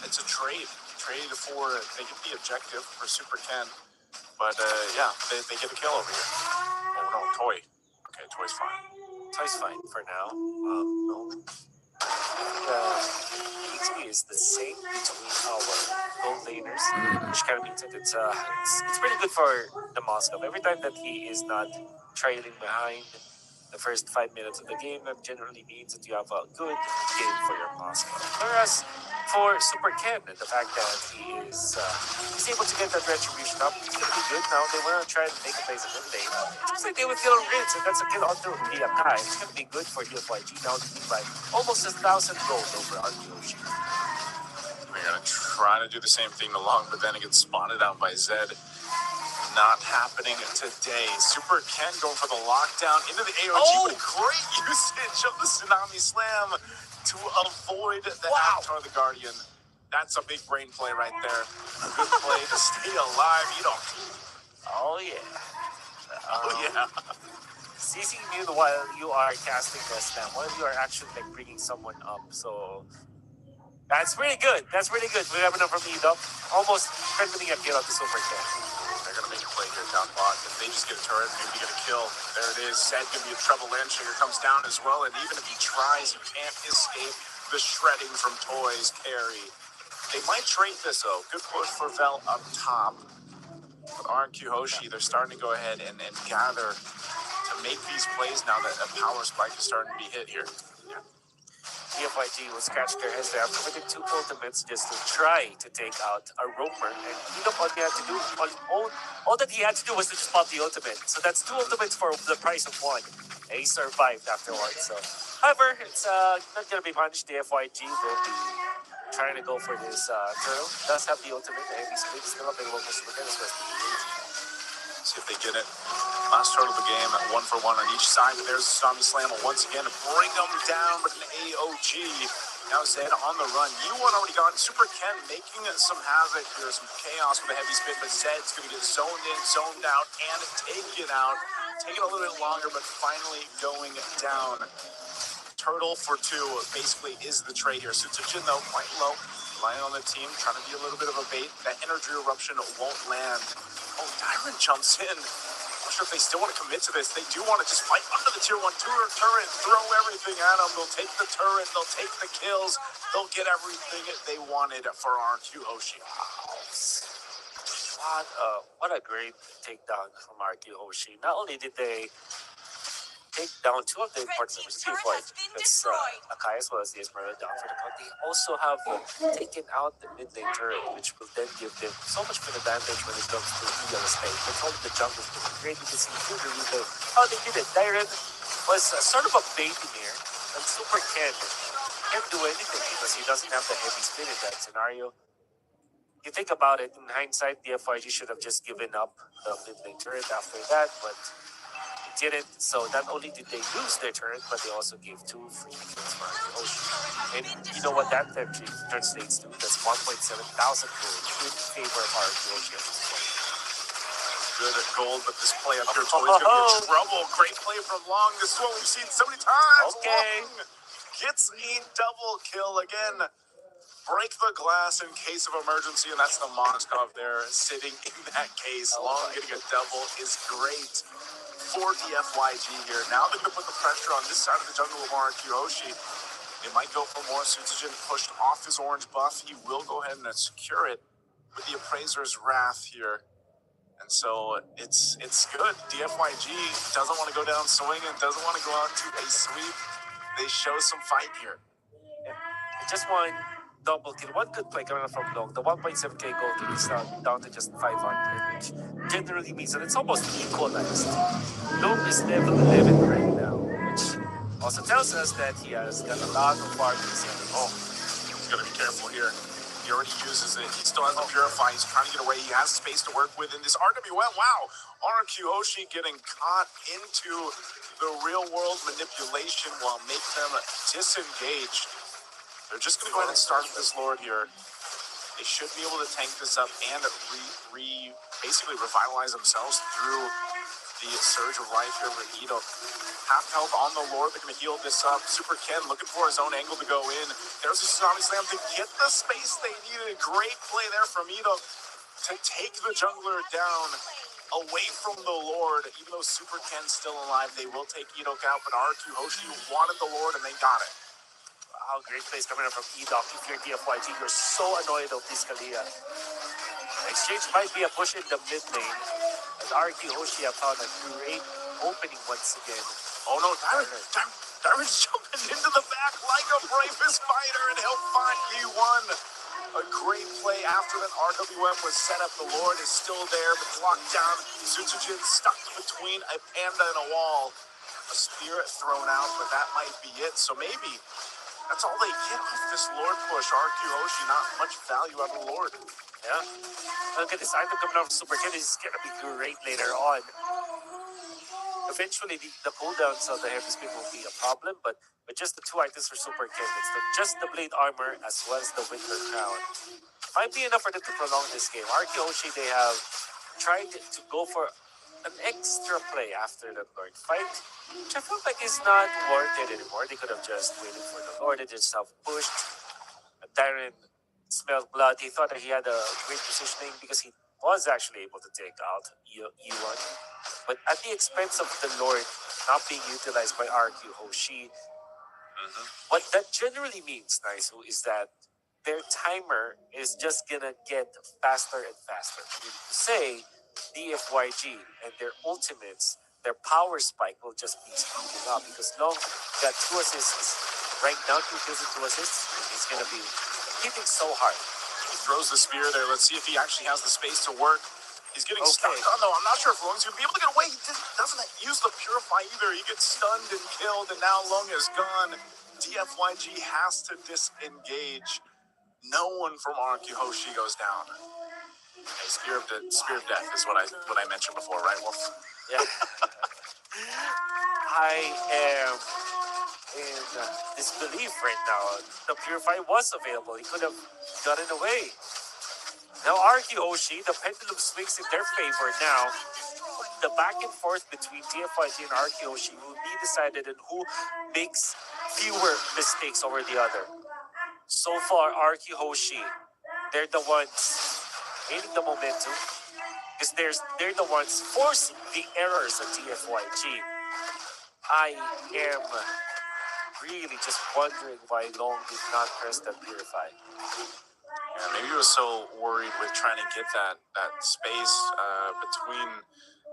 it's a trade. Trade for, they get the objective for Super Ken. But they get a kill over here. Oh no, Toy. Okay, Toy's fine. Toy's fine for now. No. The HP is the same between our gold laners, which kind of means that it's pretty good for the Moskov. Every time that he is not trailing behind the first 5 minutes of the game, that generally means that you have a good game for your Moskov. Whereas for Super Ken, the fact that he's able to get that retribution up, it's gonna be good. Now they want to try to make a place in mid lane. It looks like they would kill Ritz, and that's a kill onto the Akai. It's gonna be good for DFYG now to be by almost 1,000 gold over Archaeology. We're gonna try to do the same thing along, but then it gets spotted out by Zed. Not happening today. Super Ken going for the lockdown into the AOG, but great usage of the Tsunami Slam to avoid the Avatar of the Guardian. That's a big brain play right there. A good play to stay alive. Oh yeah. Yeah. CC mute while you are casting the slam, while you are actually bringing someone up. So that's pretty good. That's pretty good. We have enough from Indo. Almost threatening a kill at the Super Ken. They're going to make a play here down bot. If they just get a turret, maybe get a kill. There it is. Zed going to be in trouble. Landshigger comes down as well. And even if he tries, he can't escape the shredding from Toy's carry. They might trade this, though. Good push for Vel up top. With RQ Hoshi, they're starting to go ahead and gather to make these plays now that a power spike is starting to be hit here. DFYG will scratch their heads. They have committed 2 ultimates just to try to take out a roamer. And all he had to do, all that he had to do was to just pop the ultimate. So that's 2 ultimates for the price of 1. And he survived afterwards. So However, it's not going to be punished. The FYG will be trying to go for this turtle. Does have the ultimate, the heavy split, still available for Super Ken as well as the See if they get it. Last turtle of the game, 1 for 1 on each side. But there's a Tsunami Slam once again to bring them down with an AOG. Now Zed on the run. U1 already got Super Ken making some havoc here, some chaos with a heavy spin, but Zed's going to get zoned in, zoned out, and taken out. Taking a little bit longer, but finally going down. Turtle for 2 basically is the trade here. Sutsujin, though, quite low. Relying on the team, trying to be a little bit of a bait. That energy eruption won't land. Oh, Dyron jumps in. Not sure if they still want to commit to this. They do want to just fight under the tier 1 turret, throw everything at them. They'll take the turret, they'll take the kills, they'll get everything they wanted for RQ Hoshi. What a great takedown from RQ Hoshi. Not only did they take down 2 of the important members of the fight, that's Akai as well as the Esmeralda down for the count. They also have taken out the mid lane turret, which will then give them so much of an advantage when it comes to heal space. Controlling the jungle is great. You can see through the replay how they did it. Dyron was sort of a bait in here, and Super Ken can't do anything because he doesn't have the heavy spin in that scenario. You think about it, in hindsight, the FYG should have just given up the mid lane turret after that, but didn't. So not only did they lose their turret, but they also gave 2 free kills for Ocean. And you know what that translates to? That's 1.7 thousand gold in favor of our Ocean at this point. Good at gold, but this play up here totally going to be in trouble. Great play from Long. This is what we've seen so many times. Okay. Long gets a double kill again. Break the glass in case of emergency, and that's the Moskov there sitting in that case. Long getting a double is great for the FYG here. Now they're going to put the pressure on this side of the jungle of RQ Hoshi. They might go for more. Sutsujin pushed off his orange buff. He will go ahead and secure it with the Appraiser's Wrath here. And so it's good. The FYG doesn't want to go down swinging, doesn't want to go out to a sweep. They show some fight here. Yeah. Just one double kill, one good play coming from Long. The 1.7k gold is down to just 500, which generally means that it's almost equalized. Long is level 11 right now, which also tells us that he has got a lot of farming. Oh, he's got to be careful here. He already uses it. He still has the Purify. He's trying to get away. He has space to work with in this RWM. Wow, RQ Hoshi getting caught into the real-world manipulation will make them disengaged. They're just going to go ahead and start this Lord here. They should be able to tank this up and basically revitalize themselves through the surge of life here with Indo. Half health on the Lord. They're going to heal this up. Super Ken looking for his own angle to go in. There's a Tsunami Slam to get the space they needed. Great play there from Indo to take the jungler down away from the Lord. Even though Super Ken's still alive, they will take Ido out, but RQ Hoshi wanted the Lord and they got it. Wow, great plays coming up from Edoc. If you're DFYG, you're so annoyed of this Kalia. Exchange might be a push in the mid lane, as RQ Hoshi have found a great opening once again. Oh no, Dyron's jumping into the back like a bravest fighter and he'll find E1. A great play after that RWM was set up. The Lord is still there, but locked down. Sutsujin stuck between a panda and a wall. A spear thrown out, but that might be it. So maybe that's all they get off this Lord push. RQ Hoshi, not much value out of the Lord. Yeah. Look at this item coming out of Super Ken. This is going to be great later on. Eventually, the cooldowns of the heavy spin will be a problem, but with just the 2 items for Super Ken, it's just the blade armor as well as the winter crown. Might be enough for them to prolong this game. RQ Hoshi, they have tried to go for an extra play after the Lord fight, which I feel like is not warranted anymore. They could have just waited for the Lord and just have pushed. Dyron smelled blood. He thought that he had a great positioning because he was actually able to take out E1. But at the expense of the Lord not being utilized by RQ Hoshi, what that generally means, Naisu, is that their timer is just gonna get faster and faster. I mean, to say DFYG and their ultimates, their power spike will just be speeding up because Long got 2 assists. Right now, 2 kills and 2 assists. He's gonna be hitting so hard. He throws the spear there. Let's see if he actually has the space to work. He's getting stuck. Oh, no, I'm not sure if Lung's going to be able to get away. He doesn't use the Purify either. He gets stunned and killed, and now Lung is gone. DFYG has to disengage. No one from RQ Hoshi goes down. Hey, Spear of Death is what I mentioned before, right, Wolf? Yeah. I am in disbelief right now. The Purify was available. He could have gotten away. Now, RQ Hoshi, the pendulum swings in their favor now. The back and forth between DFYG and RQ Hoshi will be decided on who makes fewer mistakes over the other. So far, RQ Hoshi, they're the ones gaining the momentum because they're the ones forcing the errors of DFYG. I am really just wondering why Long did not press that Purify. Yeah, maybe he was so worried with trying to get that space between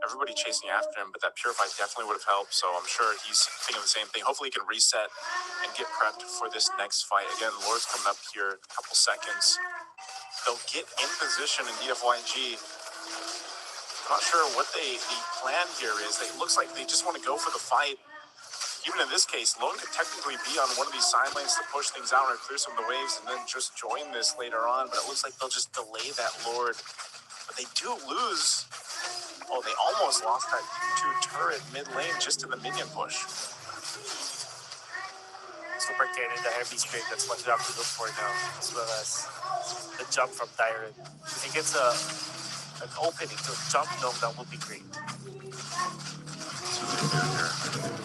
everybody chasing after him, but that Purify definitely would have helped, so I'm sure he's thinking the same thing. Hopefully he can reset and get prepped for this next fight. Again, Lord's coming up here in a couple seconds. They'll get in position in DFYG. I'm not sure what the plan here is. It looks like they just want to go for the fight. Even in this case, Lone could technically be on one of these side lanes to push things out or clear some of the waves and then just join this later on, but it looks like they'll just delay that Lord. But they do lose. Oh, they almost lost that 2 turret mid lane just in the minion push. Super Cannon, the heavy straight, that's what you have to look for now, as well as the jump from Tyrant. If he gets an opening to jump, no, that would be great.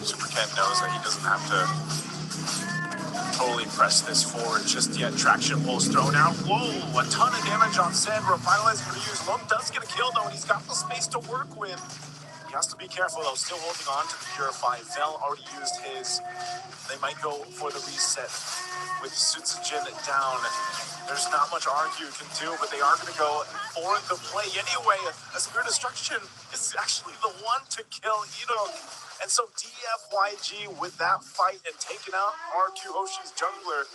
Super Ken knows that he doesn't have to totally press this forward just yet. Traction pulls thrown out. Whoa, a ton of damage on Sen. Revitalizing for use. Lum does get a kill though, and he's got the space to work with. He has to be careful though, still holding on to the Purify. Vel already used his. They might go for the reset with Sutsujin down. There's not much RQ can do, but they are going to go for the play anyway. A Spirit Destruction is actually the one to kill Indo. And so DFYG with that fight and taking out RQ Hoshi's jungler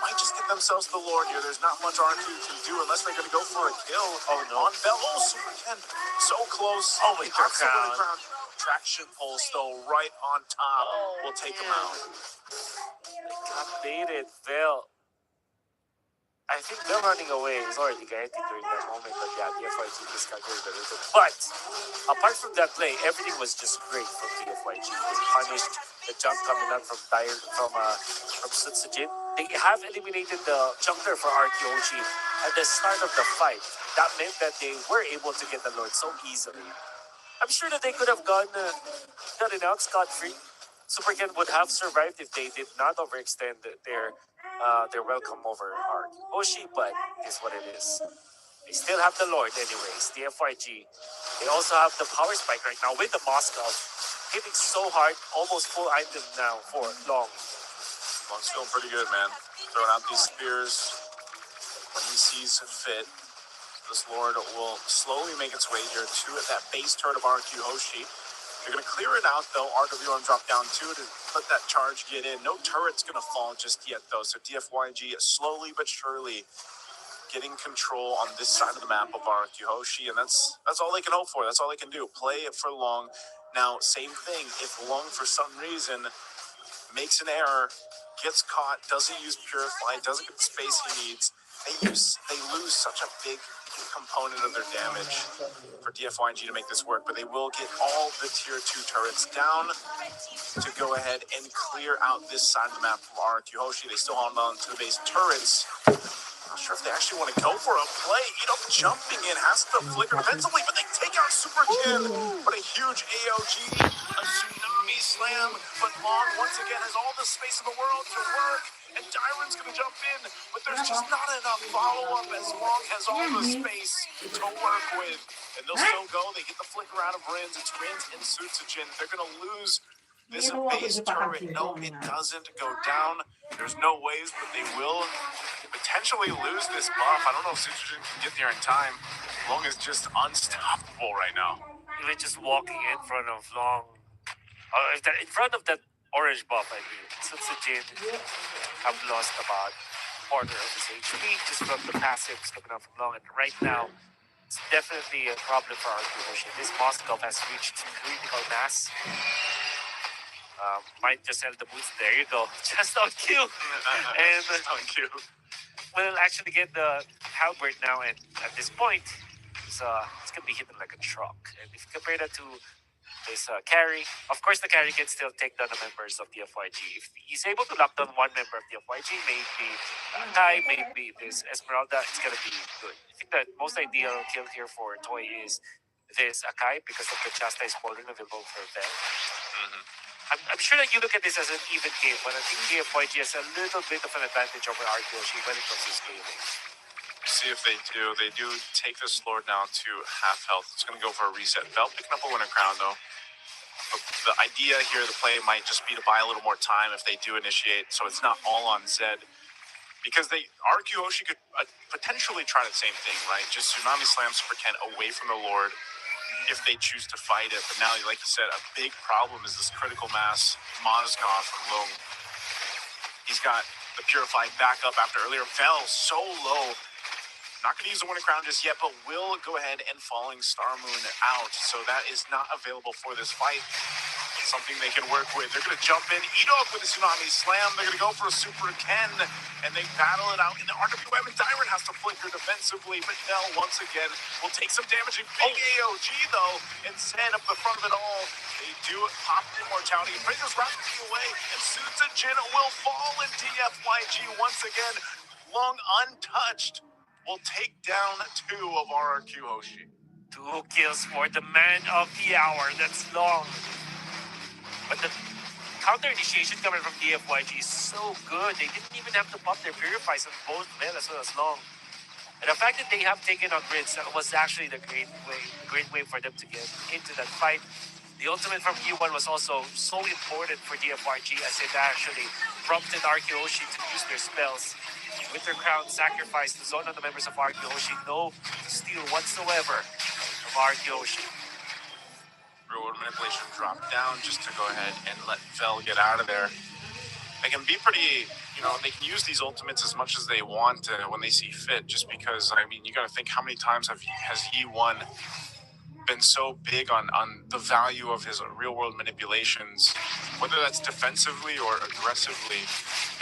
might just get themselves the Lord here. There's not much RQ can do unless they're going to go for a kill on Vel. Oh, Super Ken, so close. Oh, my God. Traction pulse though, right on top. Will take him out. Got baited, Vel. I think Vel running away is already chaotic during that moment, but yeah, DFYG discarded a little. But apart from that play, everything was just great from DFYG. They punished the jump coming out from Sutsujin. They have eliminated the jungler for RQOG at the start of the fight. That meant that they were able to get the Lord so easily. I'm sure that they could have gotten out scot-free. Super Ken would have survived if they did not overextend their welcome over Hoshi, but it's what it is. They still have the Lord anyways, the FYG. They also have the power spike right now with the Moscow hitting so hard, almost full item now for Long. Long's feeling pretty good, man. Throwing out these spears when he sees fit. This Lord will slowly make its way here to that base turret of RQ Hoshi. They're going to clear it out, though. RWM drop down, too, to let that charge get in. No turret's going to fall just yet, though. So DFYG slowly but surely getting control on this side of the map of RQ Hoshi. And that's all they can hope for. That's all they can do. Play it for Long. Now, same thing. If Long, for some reason, makes an error, gets caught, doesn't use Purify, doesn't get the space he needs, they lose such a big component of their damage for DFYG to make this work, but they will get all the tier 2 turrets down to go ahead and clear out this side of the map from RQ Hoshi. They still hold on to the base turrets. Not sure if they actually want to go for a play. Jumping in, has to flicker defensively, but they take out Super Kin. But a huge AOG, a tsunami slam, but Long once again has all the space in the world to work. And Dyron's going to jump in, but there's just not enough follow-up as Long has all the space to work with. And they'll still go. They get the flicker out of Rins. It's Rins and Sutsujin. They're going to lose this base turret. No, it doesn't go down. There's no ways, but they will potentially lose this buff. I don't know if Sutsujin can get there in time. Long is just unstoppable right now. Even just walking in front of Long, in front of that orange buff, I mean, Sutsujin have lost about quarter of his HP just from the passives coming out from Long. And right now, it's definitely a problem for RQ Hoshi. This Moskov has reached critical mass. Might just sell the boots. There you go. Just on cue. And Just on cue. we'll actually get the halberd now, and at this point, it's gonna be hitting like a truck. And if you compare that to this carry, of course the carry can still take down the members of the FYG. If he's able to lock down one member of the FYG, maybe Kai, maybe this Esmeralda, it's gonna be good. I think the most ideal kill here for Toy is this Akai because of the chastised Pauldron available for Vel. I'm sure that you look at this as an even game, but I think the FYG has a little bit of an advantage over Arkeoshi when it comes to scaling. See if they do. They do take this Lord now to half health. It's going to go for a reset. Bell picking up a winner crown, though. But the idea here, the play might just be to buy a little more time if they do initiate, so it's not all on Zed. Because Arkeoshi could potentially try the same thing, right? Just Tsunami Slam Super Ken away from the Lord if they choose to fight it. But now, like you said, a big problem is this critical mass Moskov from Long. He's got the Purified back up after earlier. Vel so low. Not going to use the Winter Crown just yet, but will go ahead and Falling Star Moon out. So that is not available for this fight. Something they can work with. They're going to jump in, Edok with a Tsunami Slam. They're going to go for a Super Ken, and they battle it out in the RWM, and Dyrant has to flicker defensively, but Nell, once again, will take some damage. Big AOG, though, and set up the front of it all. They do pop Immortality. Bringers rapidly away, and Sutsujin will fall in DFYG once again. Long untouched. Will take down 2 of RRQ Hoshi. 2 kills for the man of the hour. That's Long. But the counter initiation coming from DFYG is so good. They didn't even have to pop their purifies on both Vel as well as Long. And the fact that they have taken on grids was actually the great way for them to get into that fight. The ultimate from E1 was also so important for DFYG as it actually prompted Arkeoshi to use their spells. Winter Crown sacrificed the zone on the members of Arkeoshi. No steal whatsoever from Arkeoshi. Real-world manipulation dropped down just to go ahead and let Vel get out of there. They can be pretty, they can use these ultimates as much as they want when they see fit, just because, I mean, you got to think how many times has Yi1 been so big on the value of his real-world manipulations, whether that's defensively or aggressively,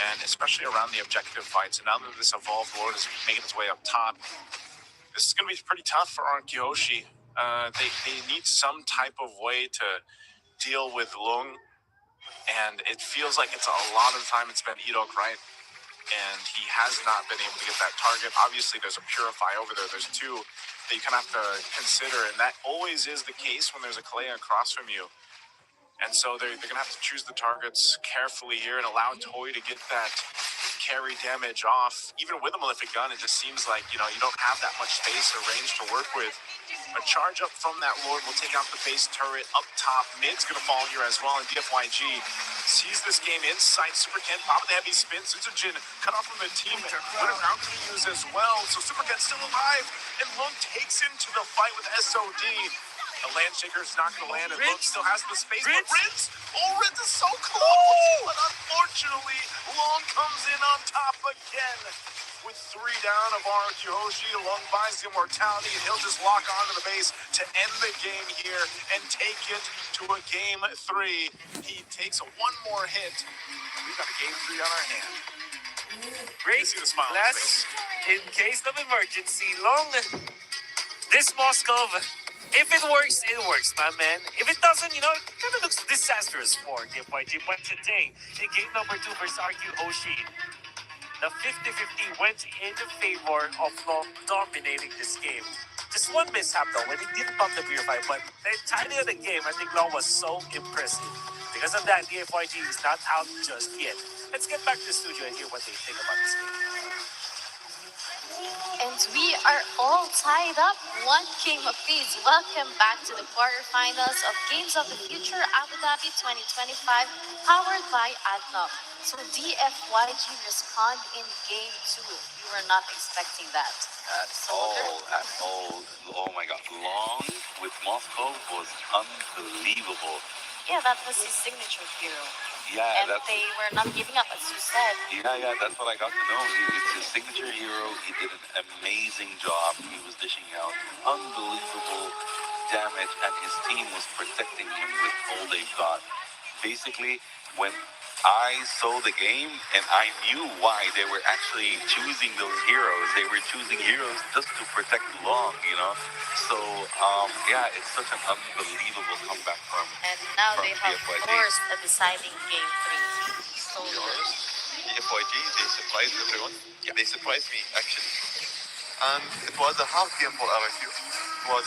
and especially around the objective fights. And now that this Evolved Lord is making its way up top, this is going to be pretty tough for Arkeoshi. They need some type of way to deal with Lung, and it feels like it's a lot of the time it's been Edok, right? And he has not been able to get that target. Obviously, there's a Purify over there. There's 2 that you kind of have to consider, and that always is the case when there's a Kalea across from you. And so they're going to have to choose the targets carefully here and allow Toy to get that carry damage off. Even with a Malefic Gun, it just seems like, you don't have that much space or range to work with. A charge up from that Lord will take out the base turret up top. Mid's going to fall here as well, and DFYG sees this game inside. Super Ken popping the heavy spin. Sutsujin cut off from the team. Winter Crown to use as well. So Super Ken's still alive, and Lung takes into the fight with SOD. A Landshaker's not going to land, and Lung still has the space. But Ritz is so close! But unfortunately, Long comes in on top again. With 3 down of RRQ Hoshi, Lung buys the Immortality, and he'll just lock onto the base to end the game here and take it to a game 3. He takes 1 more hit. We've got a game 3 on our hand. Great. See the smile on his face. In case of emergency, Long. This Moskov, if it works, my man. If it doesn't, it kind of looks disastrous for DFYG. But today, in game number 2 versus RQ Hoshi, the 50-50 went in favor of Long dominating this game. Just 1 mishap though, when he didn't pump the Purify, but the entirety of the game, I think Long was so impressive. Because of that, DFYG is not out just yet. Let's get back to the studio and hear what they think about this game. And we are all tied up 1 game apiece. Welcome back to the quarterfinals of Games of the Future Abu Dhabi 2025, powered by ADNOC. So DFYG respond in game 2. You were not expecting that. At all. Oh my God. Long with Moscow was unbelievable. Yeah, that was his signature hero. Yeah, and they were not giving up, as you said. yeah, that's what I got to know. It's his signature hero. He did an amazing job. He was dishing out unbelievable damage, and his team was protecting him with all they've got. Basically, when I saw the game and I knew why they were actually choosing those heroes. They were choosing heroes just to protect Long, you know. So yeah, it's such an unbelievable comeback And now from they have DFYG. forced a deciding game 3. So To be honest, DFYG, they surprised everyone. Yeah. They surprised me, actually. And it was a hard game for RQ. It was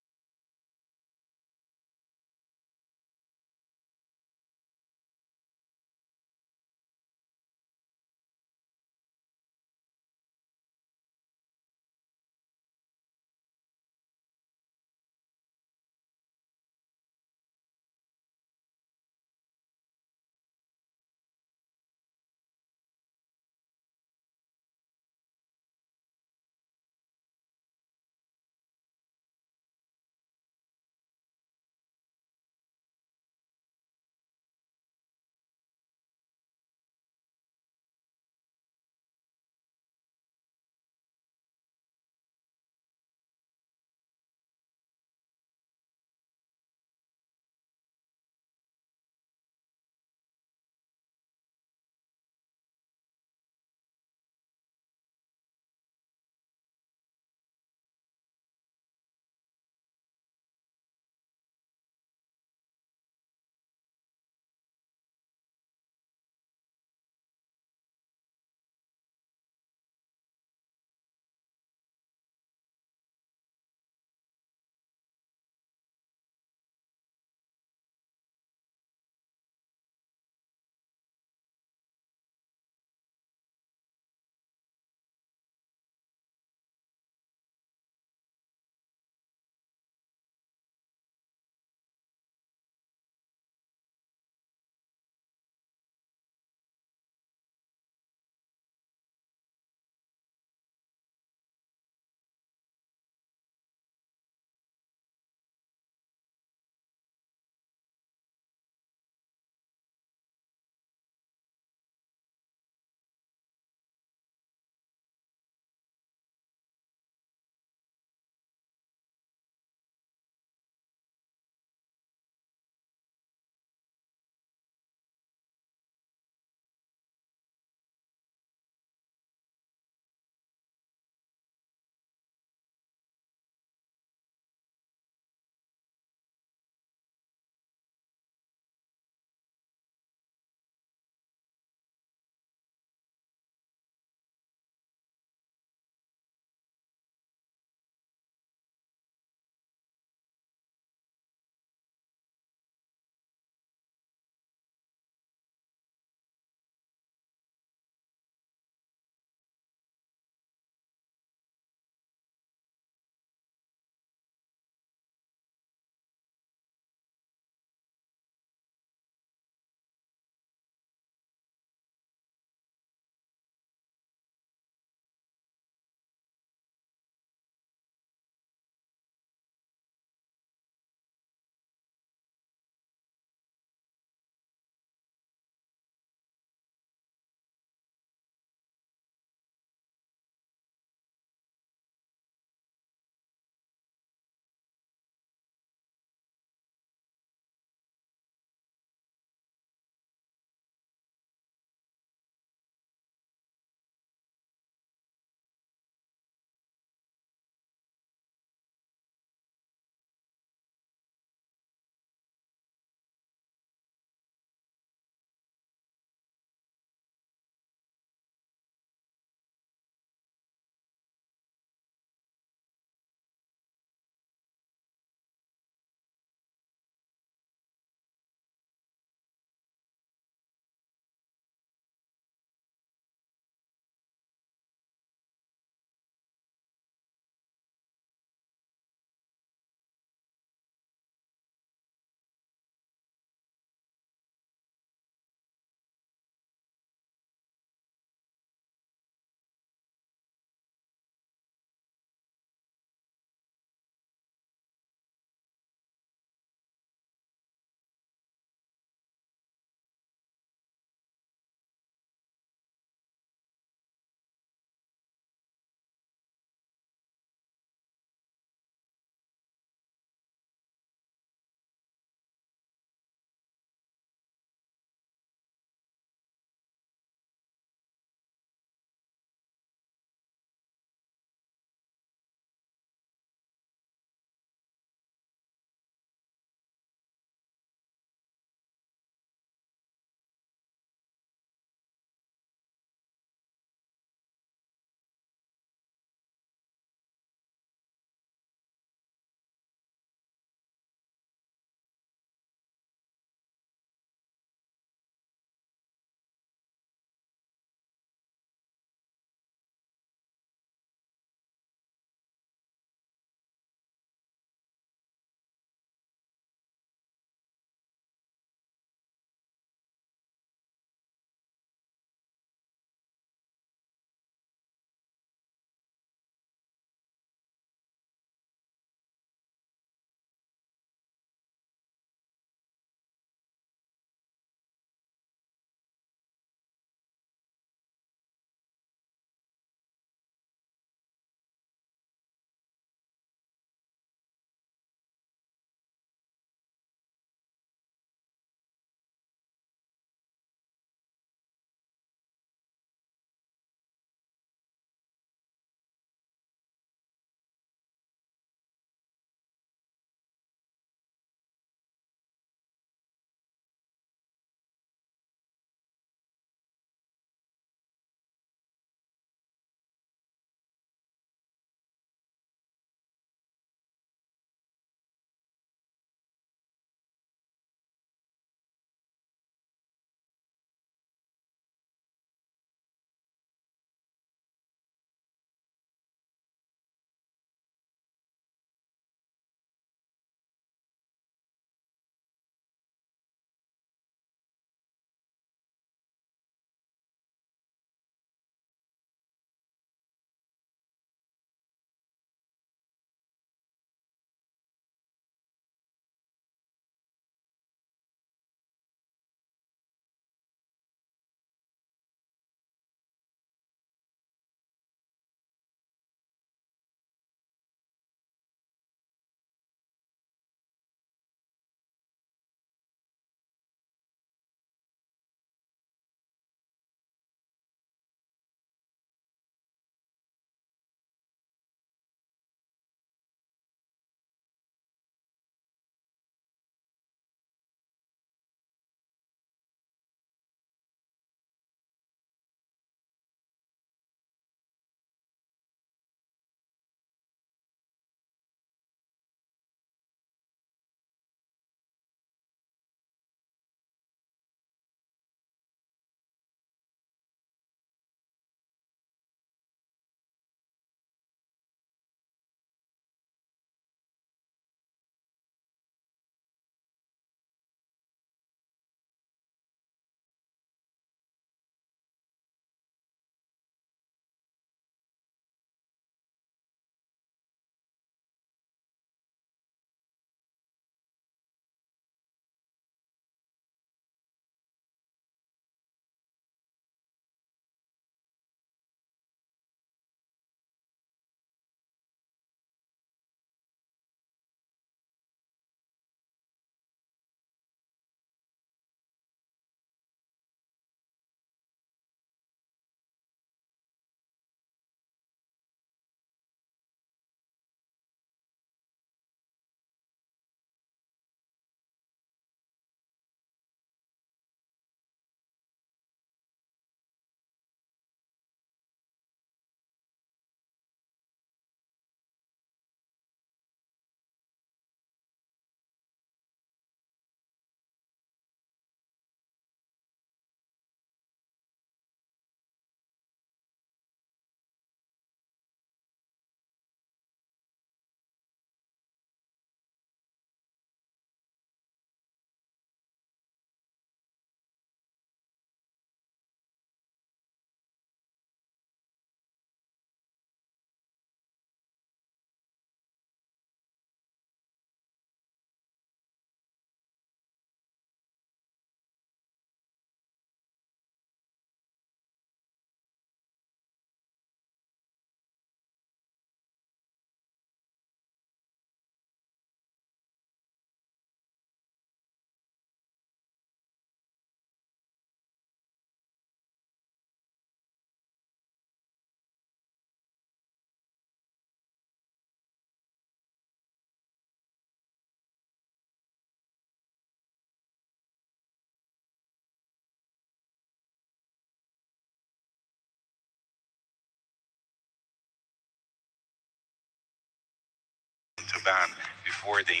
the ban before they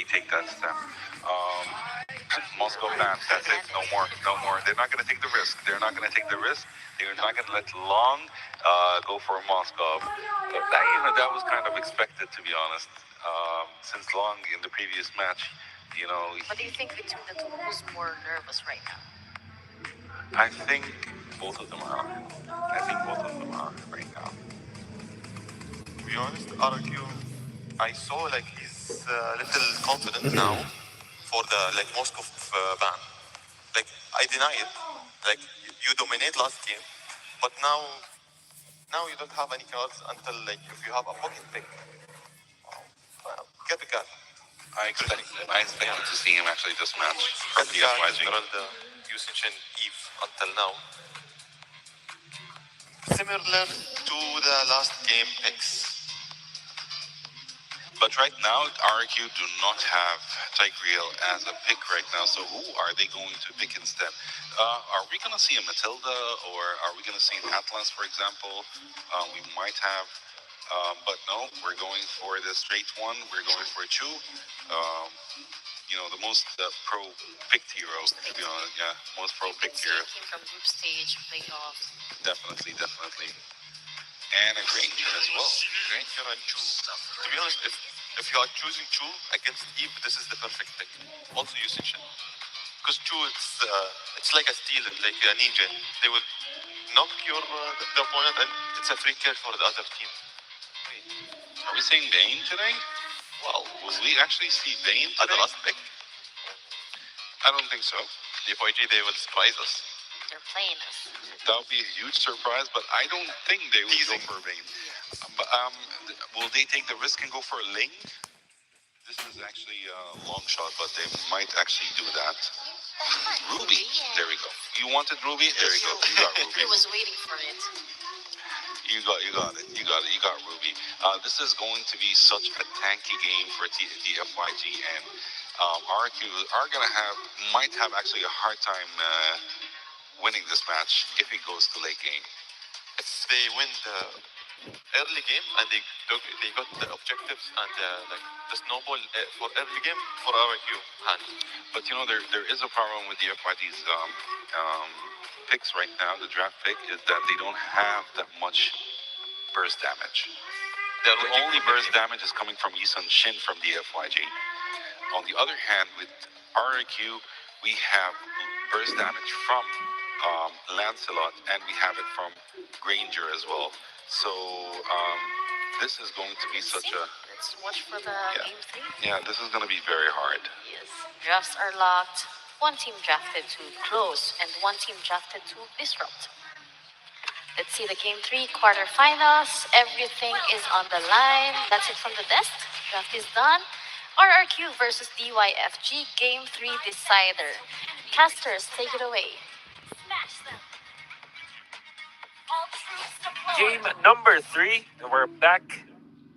take that step. Moscow ban, that's it. No more, no more. They're not going to take the risk. They're not going to take the risk. They're not going to let Long go for Moscow. But that was kind of expected, to be honest. Since Long in the previous match, What do you think between the two? Who's more nervous right now? I think both of them are. I think both of them are right now. To be honest, RQ, I saw like he's a little confident now for the like Moscow ban. Like I deny it. Like you dominate last game, but now you don't have any cards until like if you have a pocket pick. Get the card. I expected to see him actually this match from Get the card. DFYG. The usage in Eve until now. Similar to the last game X. But right now, RQ do not have Tigreal as a pick right now. So who are they going to pick instead? Are we going to see a Matilda, or are we going to see an Atlas, for example? We might have, but no, we're going for the straight one. We're going for Chu. The most pro-picked hero, to be honest. Yeah, most pro-picked hero. Came from group stage, playoffs. Definitely. And a Granger as well. Granger and Chu. To be honest, if you are choosing Chu against Eve, this is the perfect pick. Also usage. Because Chu, it's like a steal, like a ninja. They will knock the opponent, and it's a free kill for the other team. Wait, are we saying Vayne today? Well, will we actually see Vayne at the today? last pick? I don't think so. The FYG, they will surprise us. They're playing us. That would be a huge surprise, but I don't think they will go for Vayne. But will they take the risk and go for a Ling? This is actually a long shot, but they might actually do that. Ruby, there we go. You wanted Ruby? There you go. You got Ruby. I was waiting for it. You got it. You got Ruby. This is going to be such a tanky game for DFYG, and RQ might have actually a hard time winning this match if it goes to late game. If they win the early game and they got the objectives and the snowball for early game for RQ hand. But there is a problem with DFYG's picks right now. The draft pick is that they don't have that much burst damage. The only burst damage is coming from Yisun Shin from DFYG. On the other hand, with RQ, we have burst damage from Lancelot, and we have it from Granger as well. So this is going to be such a... Let's watch for the game 3. Yeah, this is going to be very hard. Yes. Drafts are locked. One team drafted to close, and one team drafted to disrupt. Let's see the game 3 quarterfinals. Everything is on the line. That's it from the desk. Draft is done. RRQ versus DYFG, game 3 decider. Casters, take it away. Game number 3, and we're back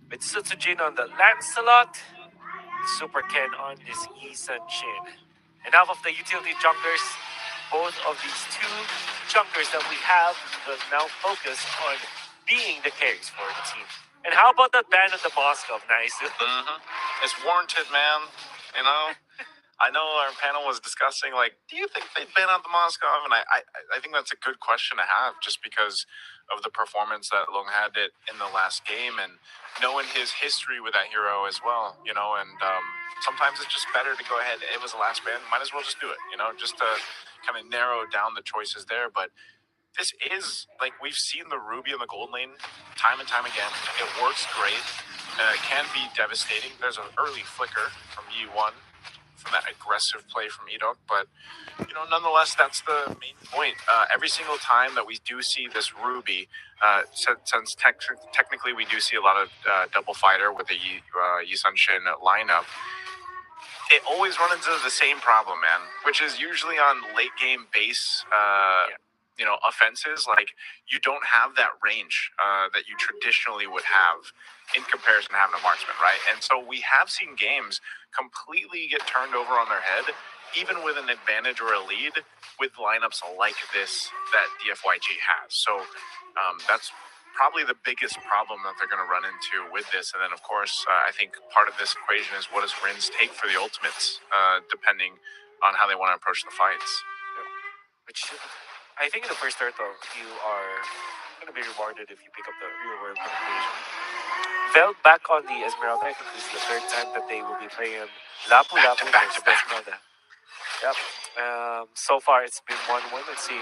with Sutsujin on the Lancelot, Super Ken on this Yisun Shin. And half of the utility junglers, both of these two junglers that we have will now focus on being the carries for the team. And how about that ban of the Moscow? Nice. It's warranted, man. I know our panel was discussing, do you think they'd ban out the Moscow? And I think that's a good question to have, just because of the performance that Long had it in the last game, and knowing his history with that hero as well, and sometimes it's just better to go ahead. It was the last ban, might as well just do it, just to kind of narrow down the choices there. But this is, we've seen the Ruby in the gold lane time and time again. It works great. It can be devastating. There's an early flicker from Yi1, from that aggressive play from Edok, but nonetheless, that's the main point. Every single time that we do see this Ruby, since technically we do see a lot of double fighter with the Yisun Shin lineup, it always runs into the same problem, man, which is usually on late game base offenses. You don't have that range that you traditionally would have in comparison to having a marksman, right? And so we have seen games completely get turned over on their head, even with an advantage or a lead, with lineups like this that DFYG has. So that's probably the biggest problem that they're going to run into with this. And then, of course, I think part of this equation is what does Rins take for the ultimates, depending on how they want to approach the fights. Which I think in the first turtle, you are going to be rewarded if you pick up the real world penetration. Vel back on the Esmeralda. I think this is the third time that they will be playing Lapu Lapu versus Esmeralda. Yep. So far, it's been 1-1. Let's see.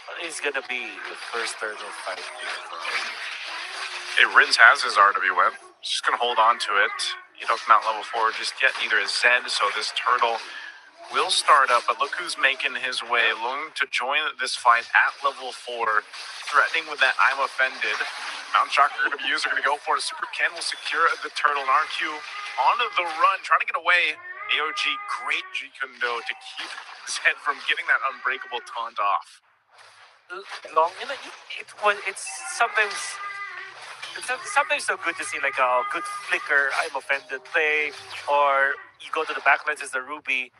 What is going to be the first turtle fight? Okay, Rins has his RWM. Just going to hold on to it. He doesn't not level 4 just yet. Neither is Zed, so this turtle will start up, but look who's making his way, looking to join this fight at level 4, threatening with that I'm offended. Mount Shocker going to be used, they're going to go for it. Super Ken will secure the turtle, and RQ onto the run, trying to get away. AOG, great G-Kundo to keep Zed from getting that unbreakable taunt off. Long, it's sometimes so good to see like a good flicker, I'm offended play, or you go to the backlands as the Ruby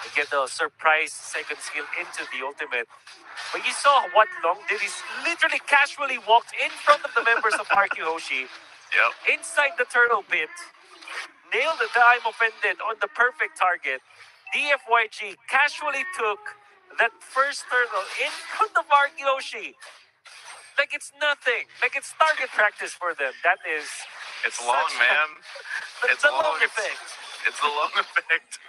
and get the surprise second skill into the ultimate. But you saw what Long did. He's literally casually walked in front of the members of RQ Hoshi, inside the turtle pit, nailed the I'm offended on the perfect target. DFYG casually took that first turtle in front of RQ Hoshi. Like it's nothing. Like it's target practice for them. That is. It's long, man. It's a long effect. It's the long effect.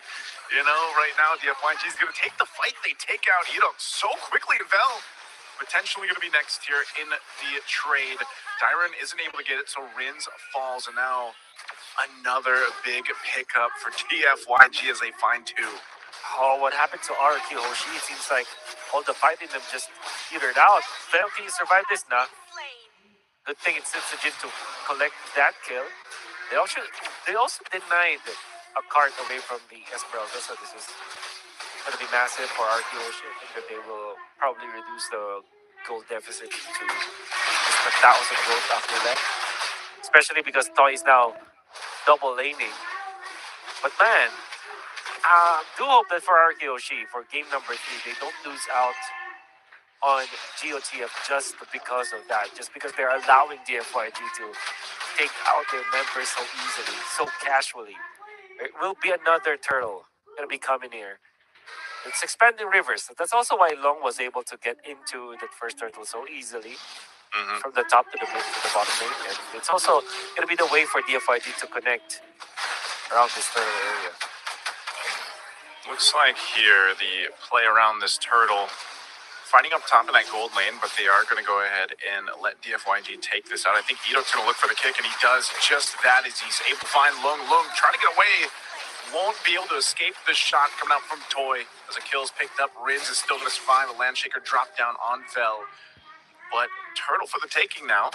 You know, right now, DFYG is going to take the fight. They take out Indo so quickly. Vel potentially going to be next here in the trade. Dyron isn't able to get it, so Rins falls. And now another big pickup for DFYG as they find 2. Oh, what happened to RQ Hoshi? It seems like all the fighting them just petered out. Vel, can you survive this? Nah. Good thing it's Sensijin to collect that kill. They also denied a card away from the Esmeralda, so this is going to be massive for RQ Hoshi. I think that they will probably reduce the gold deficit to just 1,000 gold after that. Especially because Toy is now double laning. But man, do hope that for RQ Hoshi, for game number 3, they don't lose out on GOTF just because of that. Just because they're allowing DFYG to take out their members so easily, so casually. There will be another turtle going to be coming here. It's expanding rivers. That's also why Long was able to get into that first turtle so easily. From the top to the mid to the bottom lane. And it's also going to be the way for DFYG to connect around this turtle area. Looks like here the play around this turtle, fighting up top in that gold lane, but they are going to go ahead and let DFYG take this out. I think Ido's going to look for the kick, and he does just that as he's able to find Lung. Lung trying to get away, won't be able to escape the shot coming out from Toy. As a kill's picked up, Rins is still going to survive. The Landshaker dropped down on Vel. But turtle for the taking now.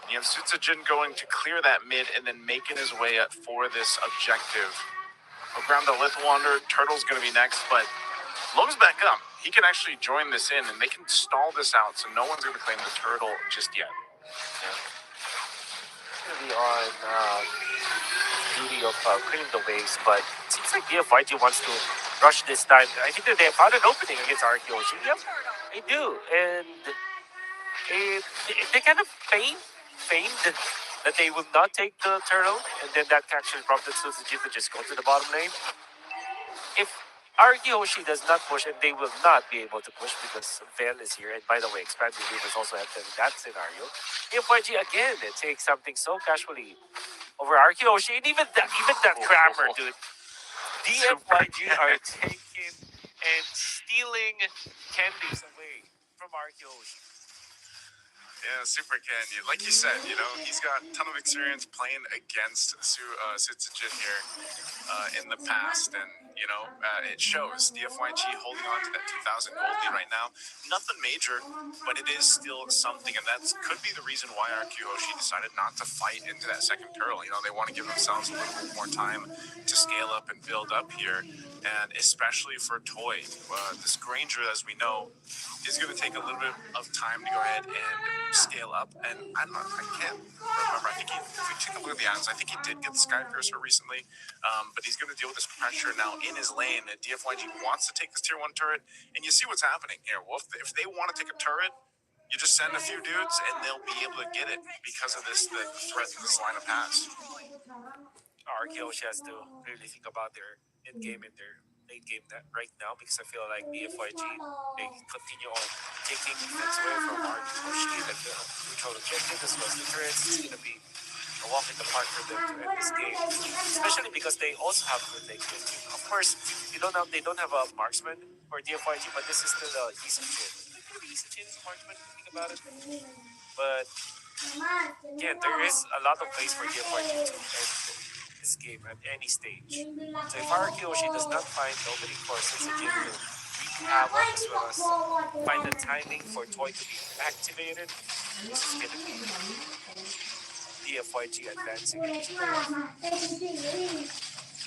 You have Sutsujin going to clear that mid and then making his way up for this objective. We'll grab the Lith Wander. Turtle's going to be next, but Lung's back up. He can actually join this in, and they can stall this out, so no one's going to claim the turtle just yet. It's going to be on duty of cleaning the waves, but it seems like DFYG wants to rush this time. I think that they have found an opening against RQ Hoshi. Yep, they do, and they kind of feigned that they will not take the turtle, and then that actually prompted Suzuki to just go to the bottom lane. If RQ Hoshi does not push, and they will not be able to push because Vel is here, and by the way, Expanding Rivers also have them in that scenario. DFYG again, it takes something so casually over RQ Hoshi, and even that Crammer, dude. DFYG are taking and stealing candies away from RQ Hoshi. Yeah, Super Ken. Like you said, he's got a ton of experience playing against Sutsujin here in the past, and it shows. DFYG holding on to that 2,000 gold lead right now. Nothing major, but it is still something, and that could be the reason why RQ Hoshi decided not to fight into that second turtle. They want to give themselves a little bit more time to scale up and build up here, and especially for Toy. This Granger, as we know, is going to take a little bit of time to go ahead and scale up, and I can't remember. I think if we take a look at the odds, I think he did get the Skypiercer recently, but he's going to deal with this pressure now in his lane. And DFYG wants to take this tier 1 turret, and you see what's happening here. Well, if they want to take a turret, You just send a few dudes and they'll be able to get it because of the threat of this line of pass. RKOshi has to really think about their mid-game and their late game right now, because I feel like DFYG, they continue on taking defense away from RKOshi, like the neutral objective as well as the turrets. It's going to be a walk in the park for them to end this game, especially because they also have good late game. Of course, they don't have a marksman for DFYG, but this is still a decent chin. Decent chin is a marksman, if you think about it. But again, there is a lot of ways for DFYG to end this game at any stage. So if RKOshi does not find the opening for Sensei to wreak havoc as well as find the timing for Toy to be activated, this is going to be DFYG advancing.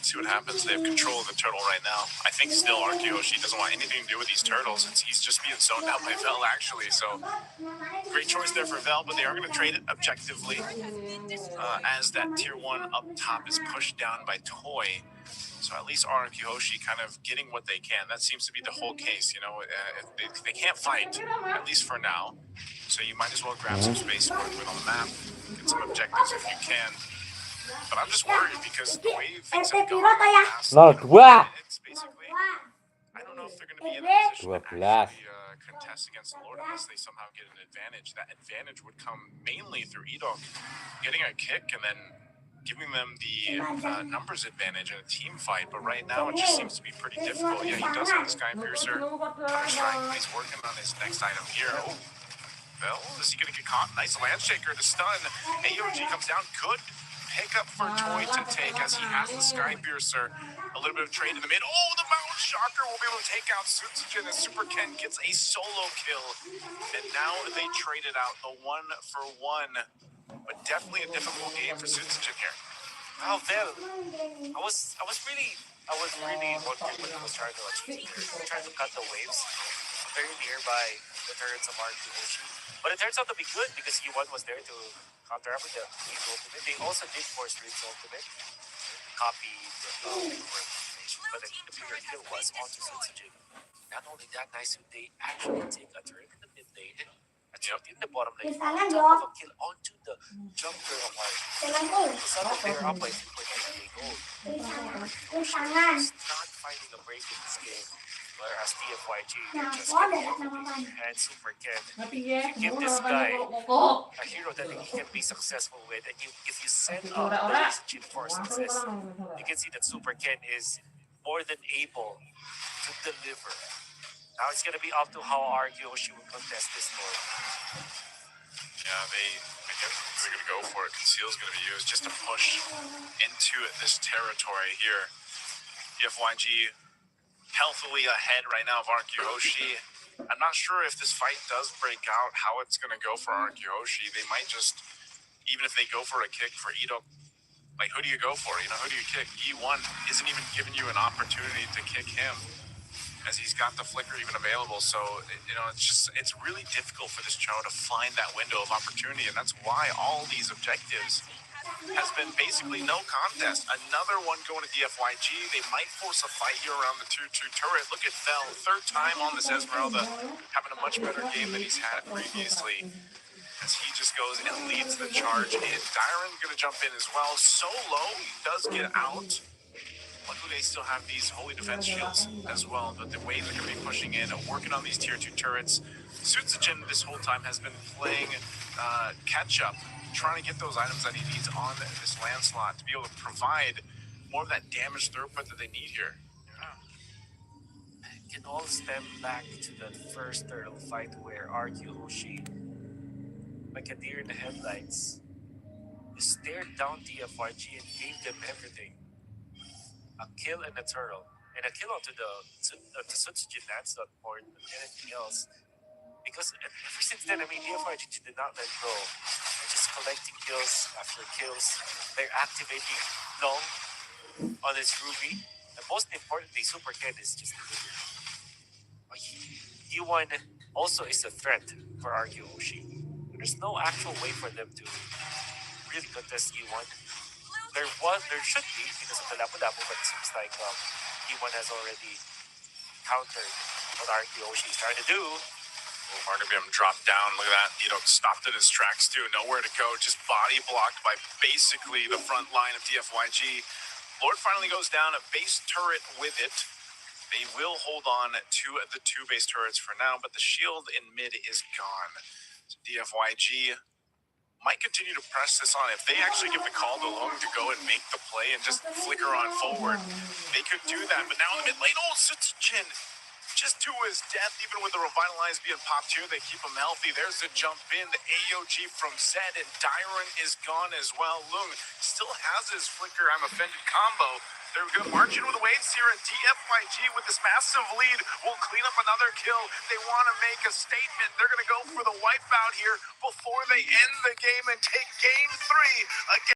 See what happens. They have control of the turtle right now. I think still Arkeyoshi doesn't want anything to do with these turtles since he's just being zoned out by Vel, actually. So great choice there for Vel, but they are going to trade it objectively as that tier 1 up top is pushed down by Toy. So at least Arkeyoshi kind of getting what they can. That seems to be the whole case, you know. They can't fight, at least for now. So you might as well grab some space, work with on the map, get some objectives if you can. But I'm just worried because the way things have gone in the past minutes, basically, I don't know if they're going to be in a position to actually contest against the Lord unless they somehow get an advantage. That advantage would come mainly through Edok getting a kick and then giving them the numbers advantage in a team fight. But right now, it just seems to be pretty difficult. Yeah, he does have the Sky Piercer. Counter-Strike, he's working on his next item here. Oh, Bell, is he going to get caught? Nice land shaker to stun. AOG comes down. Good pickup for Toy to take as he has the Sky Piercer. A little bit of trade in the mid. Oh, the Mountain Shocker will be able to take out Sutsujin as Super Ken gets a solo kill. And now they traded out the 1-for-1. But definitely a difficult game for Sutsujin here. Well, Vel, I was really wondering what he was trying to achieve here. Trying to cut the waves very nearby the turrets of RQOshi. But it turns out to be good because E1 was there to counteract with the E's ultimate. They also did force Rin's ultimate, copy the information, but I think the bigger kill was onto Sensujin. Not only that, nice, they actually take a turret in the mid lane, a turret in the bottom lane, on top of a kill onto the junker of our suddenly they're up by 2.8 gold. RQOshi is not finding a break in this game. Whereas DFYG, they're just getting everything. And Super Ken, you give this guy a hero that he can be successful with, and if you set up the Sensei for success, you can see that Super Ken is more than able to deliver. Now it's going to be up to how RKOshi will contest this Lord. Yeah, I guess they're going to go for it. Conceal's going to be used just to push into this territory here. DFYG healthily ahead right now of Arkeyoshi. I'm not sure if this fight does break out, how it's going to go for Arkeyoshi. They might just, even if they go for a kick for Edo, like, who do you go for? You know, who do you kick? E1 isn't even giving you an opportunity to kick him as he's got the flicker even available. So, you know, it's really difficult for this Cho to find that window of opportunity. And that's why all these objectives has been basically no contest. Another one going to DFYG. They might force a fight here around the 2-2 turret. Look at Vel, third time on this Esmeralda, having a much better game than he's had previously. As he just goes and leads the charge in. Dyron going to jump in as well. Solo, he does get out. Luckily, they still have these holy defense shields as well, but the waves are going to be pushing in, working on these tier 2 turrets. Sutsujin this whole time has been playing catch-up, trying to get those items that he needs on this land slot to be able to provide more of that damage throughput that they need here. It can all stem back to that first turtle fight where RQOshi, like a deer in the headlights, stared down DFYG and gave them everything. A kill and a turtle. And a kill onto the Sutsujin, that's not more than anything else. Because ever since then, I mean, DFYG did not let go. They're just collecting kills after kills. They're activating Long on his Ruby. And most importantly, Super Ken is just delivering. E1 also is a threat for RQOshi. There's no actual way for them to really contest E1. There should be because of the Lapu-Lapu, but it seems like E1 has already countered what RQOshi is trying to do. RWM dropped down. Look at that. Stopped in his tracks too. Nowhere to go. Just body blocked by basically the front line of DFYG. Lord finally goes down. A base turret with it. They will hold on to the 2 base turrets for now, but the shield in mid is gone. So DFYG might continue to press this on. If they actually give the call to Long to go and make the play and just flicker on forward, they could do that. But now in the mid lane, Sutsujin just to his death, even with the Revitalize being popped here, they keep him healthy. There's the jump in, the AOG from Zed, and Dyron is gone as well. Lung still has his Flicker I'm Offended combo. They're going to march in with waves here, and DFYG with this massive lead will clean up another kill. They want to make a statement. They're going to go for the wipeout here before they end the game and take game 3 again.